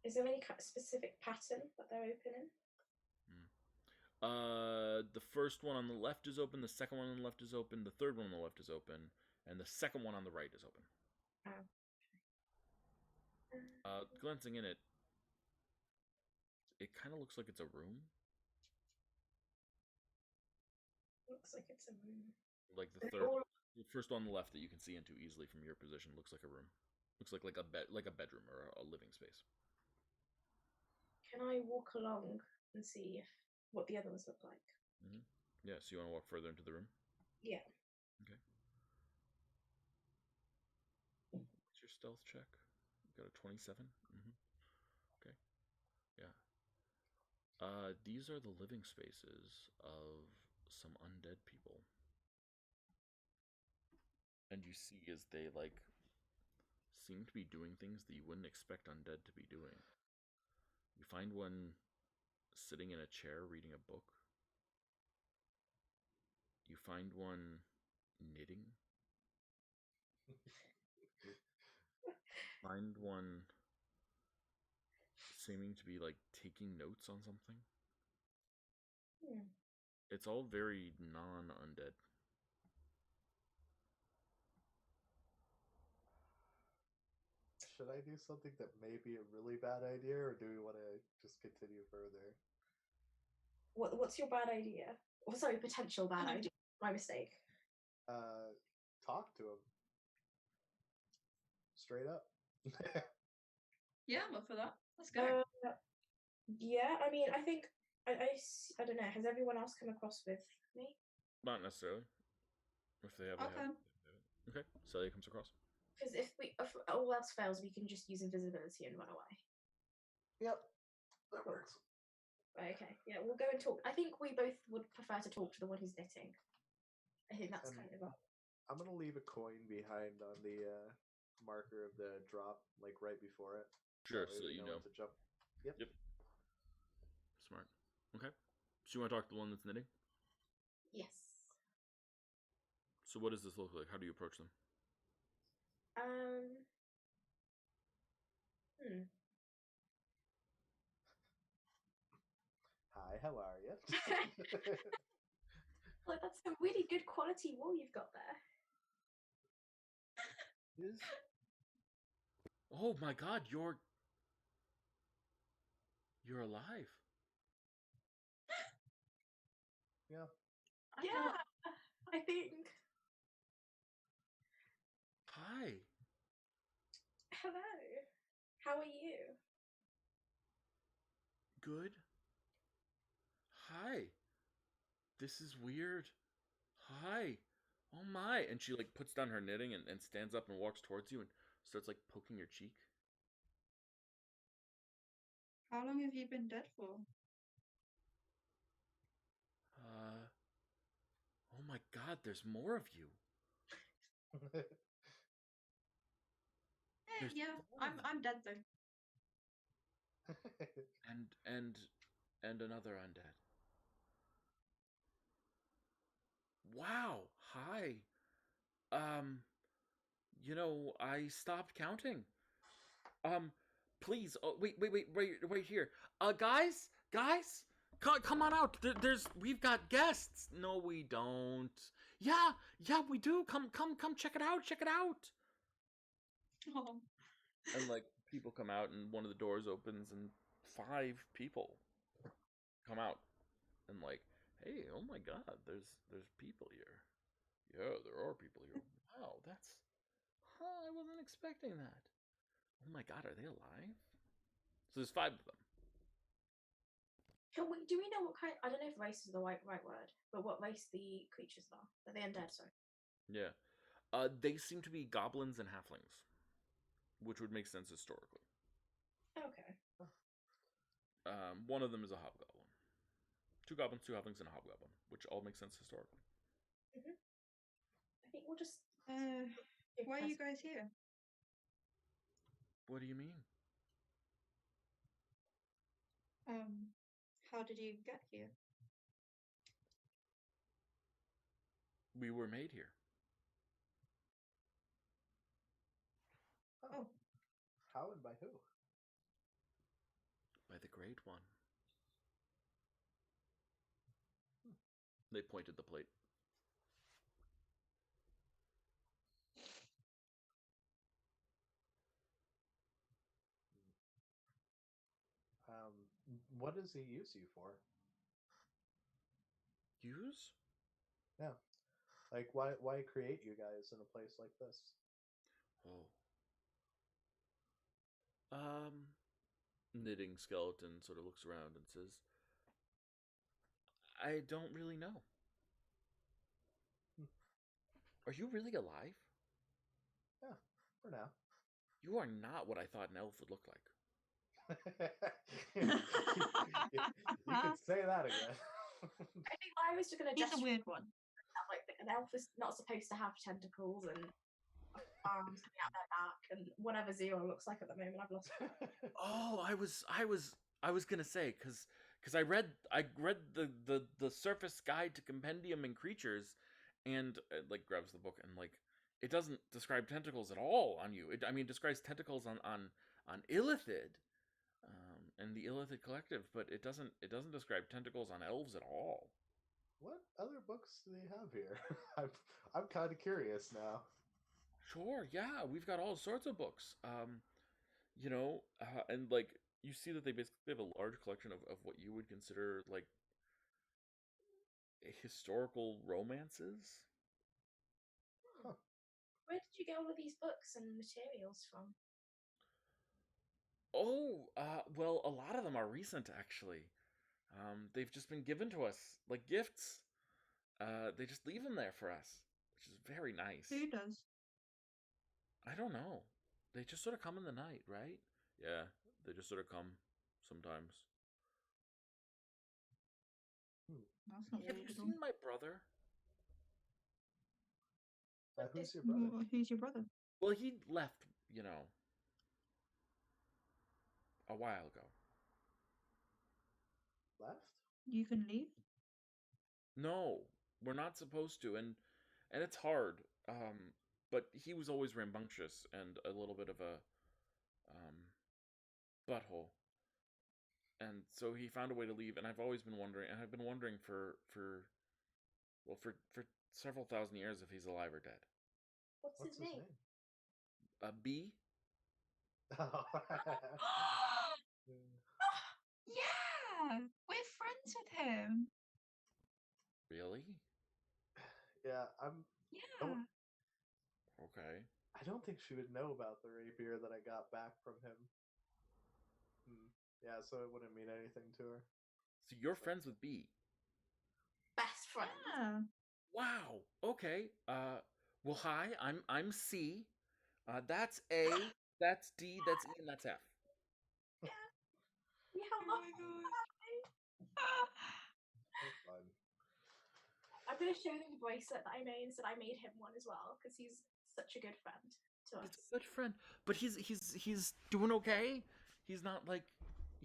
Is there any kind of specific pattern that they're open in? The first one on the left is open. The second one on the left is open. The third one on the left is open, and the second one on the right is open. Oh. Glancing in it, it kind of looks like it's a room. Looks like it's a room. Like the first one on the left that you can see into easily from your position looks like a room. Looks like a bedroom or a living space. Can I walk along and see what the other ones look like? Mm-hmm. Yeah, so you want to walk further into the room? Yeah. Okay. What's your stealth check? You got a 27? Mm-hmm. Okay. Yeah. These are the living spaces of some undead people. And you see as they, seem to be doing things that you wouldn't expect undead to be doing. You find one sitting in a chair reading a book. You find one knitting. Find one seeming to be, taking notes on something. It's all very non-undead. Should I do something that may be a really bad idea, or do we want to just continue further? What's your bad idea? Oh, sorry, potential bad idea. My mistake. Talk to him. Straight up. Yeah, I'm up for that. Let's go. Yeah, I mean, I think I don't know. Has everyone else come across with me? Not necessarily. If they have, Okay. Okay, Celia comes across. Because if all else fails, we can just use invisibility and run away. Yep, that works. Okay, yeah, we'll go and talk. I think we both would prefer to talk to the one who's knitting. I think that's kind of I'm gonna leave a coin behind on the marker of the drop, right before it. Sure, so you know. To jump. Yep. Smart. Okay. So you want to talk to the one that's knitting? Yes. So what does this look like? How do you approach them? Hi, how are you? Well, that's a really good quality wool you've got there. Oh my god, you're alive. Yeah. Yeah, I think. Hi. Hello. How are you? Good. Hi. This is weird. Hi. Oh my. And she puts down her knitting and stands up and walks towards you and starts poking your cheek. How long have you been dead for? Oh my god, there's more of you. Yeah, I'm dead though. And another undead. Wow. Hi. I stopped counting. Please. Oh, wait here. Guys, Come on out. We've got guests. No, we don't. Yeah, we do. Come, check it out. Check it out. Oh. And like people come out, and one of the doors opens, and 5 people come out, and like, hey, oh my God, there's people here. Yeah, there are people here. Wow, I wasn't expecting that. Oh my God, are they alive? So there's 5 of them. Do we know what kind? I don't know if race is the right word, but what race the creatures are? Are they undead? Sorry. Yeah. They seem to be goblins and halflings, which would make sense historically. Okay. One of them is a hobgoblin. 2 goblins, 2 halflings, and a hobgoblin, which all makes sense historically. Mm-hmm. I think we'll just. Why are you guys here? What do you mean? How did you get here? We were made here. Oh. How and by who? By the Great One. They pointed the plate. What does he use you for? Use? Yeah. Like, why create you guys in a place like this? Oh. Knitting skeleton sort of looks around and says, I don't really know. Are you really alive? Yeah, for now. You are not what I thought an elf would look like. You could say that again. I think I was just going to He's a weird one. Like an elf is not supposed to have tentacles and arms coming out their back and whatever Zero looks like at the moment. I've lost. Oh, I was gonna say because I read the surface guide to compendium and creatures, and like grabs the book and like it doesn't describe tentacles at all on you. It describes tentacles on Illithid, and the Illithid Collective, but it doesn't describe tentacles on elves at all. What other books do they have here? I'm kind of curious now. Sure, yeah, we've got all sorts of books. And like you see that they basically have a large collection of what you would consider like historical romances. Huh. Where did you get all of these books and materials from? Oh, well, a lot of them are recent actually. They've just been given to us like gifts. They just leave them there for us, which is very nice. Who does? I don't know. They just sort of come in the night, right? Yeah, they just sort of come sometimes. That's not Have weird you at all. seen my brother? Who's your brother? Who's your brother? Well, he left, a while ago. Left? You can leave? No, we're not supposed to, and it's hard. But he was always rambunctious and a little bit of a butthole, and so he found a way to leave. And I've always been wondering, and I've been wondering for several thousand years if he's alive or dead. What's his name? B. Yeah, we're friends with him. Really? Yeah, Yeah. Okay. I don't think she would know about the rapier that I got back from him. Yeah, so it wouldn't mean anything to her. So you're friends with B. Best friend. Yeah. Wow. Okay. Well, hi. I'm C. That's A. That's D. That's E. And that's F. Yeah. Oh my god. That's fun. I'm going to show them the bracelet that I made and said I made him one as well because he's such a good friend to us. He's a good friend, but he's doing okay. He's not like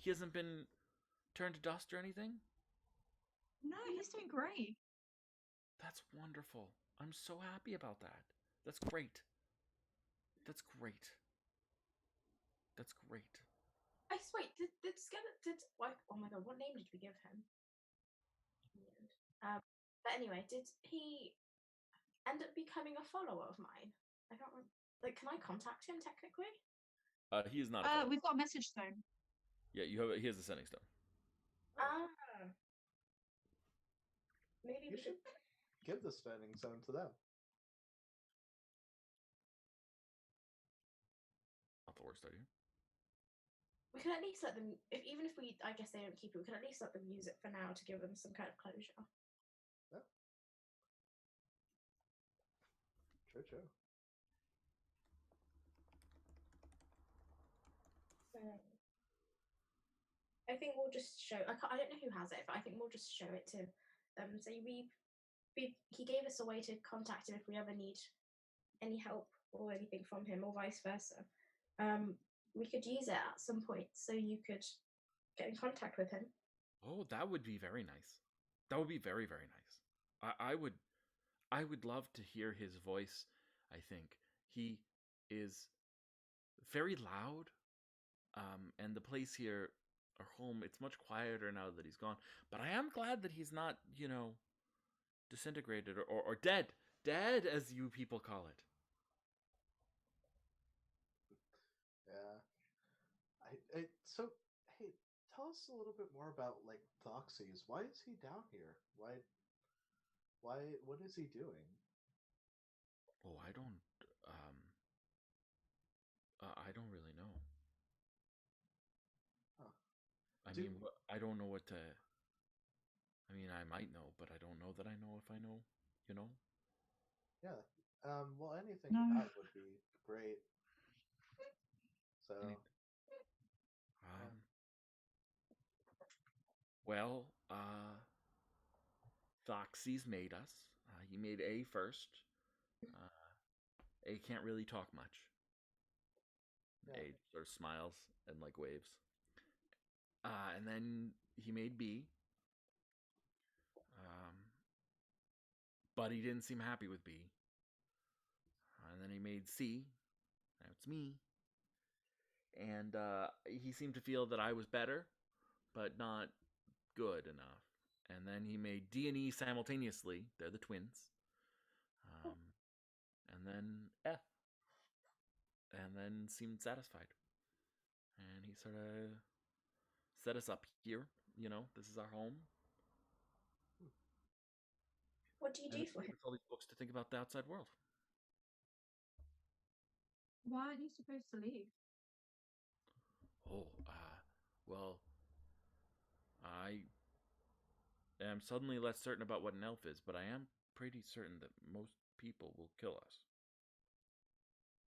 he hasn't been turned to dust or anything. No, he's doing great. That's wonderful. I'm so happy about that. That's great. That's great. That's great. Wait, did Skeleton? Oh my god, what name did we give him? But anyway, did he end up becoming a follower of mine? I don't remember. Like, can I contact him technically? He is not a follower. We've got a message stone. Yeah, he has a sending stone. Maybe You we should give the standing stone to them. Not the worst idea. We can at least let them, even if I guess they don't keep it, we can at least let them use it for now to give them some kind of closure. Yeah. True. I think we'll just show. I don't know who has it, but I think we'll just show it to them. So he gave us a way to contact him if we ever need any help or anything from him, or vice versa. We could use it at some point, so you could get in contact with him. Oh, that would be very nice. That would be very, very nice. I would love to hear his voice. I think he is very loud. And the place here, our home, it's much quieter now that he's gone. But I am glad that he's not, disintegrated or dead. Dead, as you people call it. Yeah. So, hey, tell us a little bit more about, like, Thokzes. Why is he down here? What is he doing? Oh, I don't really know. Huh. I mean, I don't know what to. I mean, I might know, but I don't know that I know if I know. You know. Yeah. Well, anything No. you have would be great. So. Well, Thokzes made us. He made A first. A can't really talk much. Yeah. A sort of smiles and like waves. And then he made B. But he didn't seem happy with B. And then he made C. Now it's me. And he seemed to feel that I was better, but not good enough. And then he made D and E simultaneously. They're the twins. And then F. And then seemed satisfied. And he sort of set us up here. This is our home. What do you do for him? All these books to think about the outside world. Why aren't you supposed to leave? Oh, well, I am suddenly less certain about what an elf is, but I am pretty certain that most people will kill us.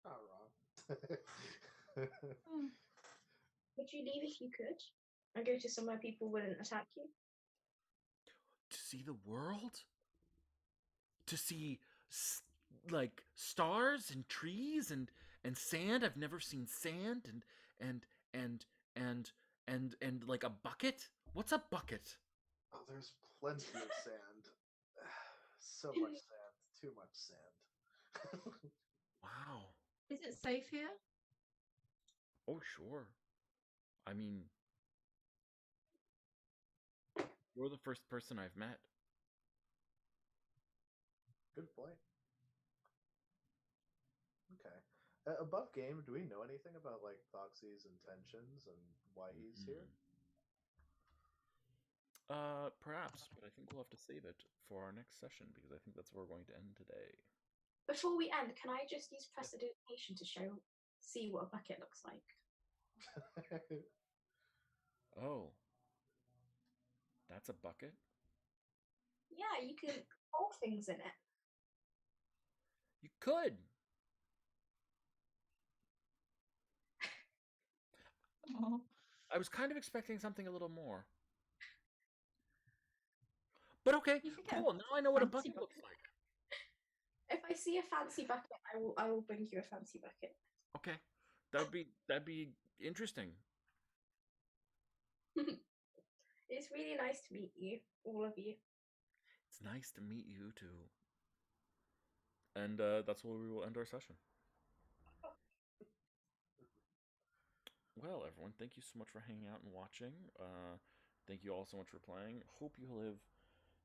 Not wrong. Would you leave if you could? And go to somewhere people wouldn't attack you? To see the world? To see like stars and trees and sand. I've never seen sand and like a bucket. What's a bucket? Oh, there's plenty of sand. So much sand. Too much sand. Wow. Is it safe here? Oh, sure. I mean, you're the first person I've met. Good point. Okay. Above game, do we know anything about, like, Thokzes' intentions and why he's here? Perhaps, but I think we'll have to save it for our next session because I think that's where we're going to end today. Before we end, can I just use prestidigitation to see what a bucket looks like? Oh. That's a bucket? Yeah, you can hold things in it. You could. Oh. I was kind of expecting something a little more. But okay, cool. Now I know what a bucket looks like. If I see a fancy bucket, I will bring you a fancy bucket. Okay. That'd be interesting. It's really nice to meet you, all of you. It's nice to meet you too. And that's where we will end our session. Well, everyone, thank you so much for hanging out and watching. Thank you all so much for playing. Hope you live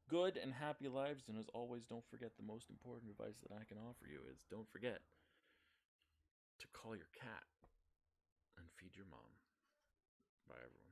good and happy lives. And as always, don't forget the most important advice that I can offer you is don't forget to call your cat and feed your mom. Bye, everyone.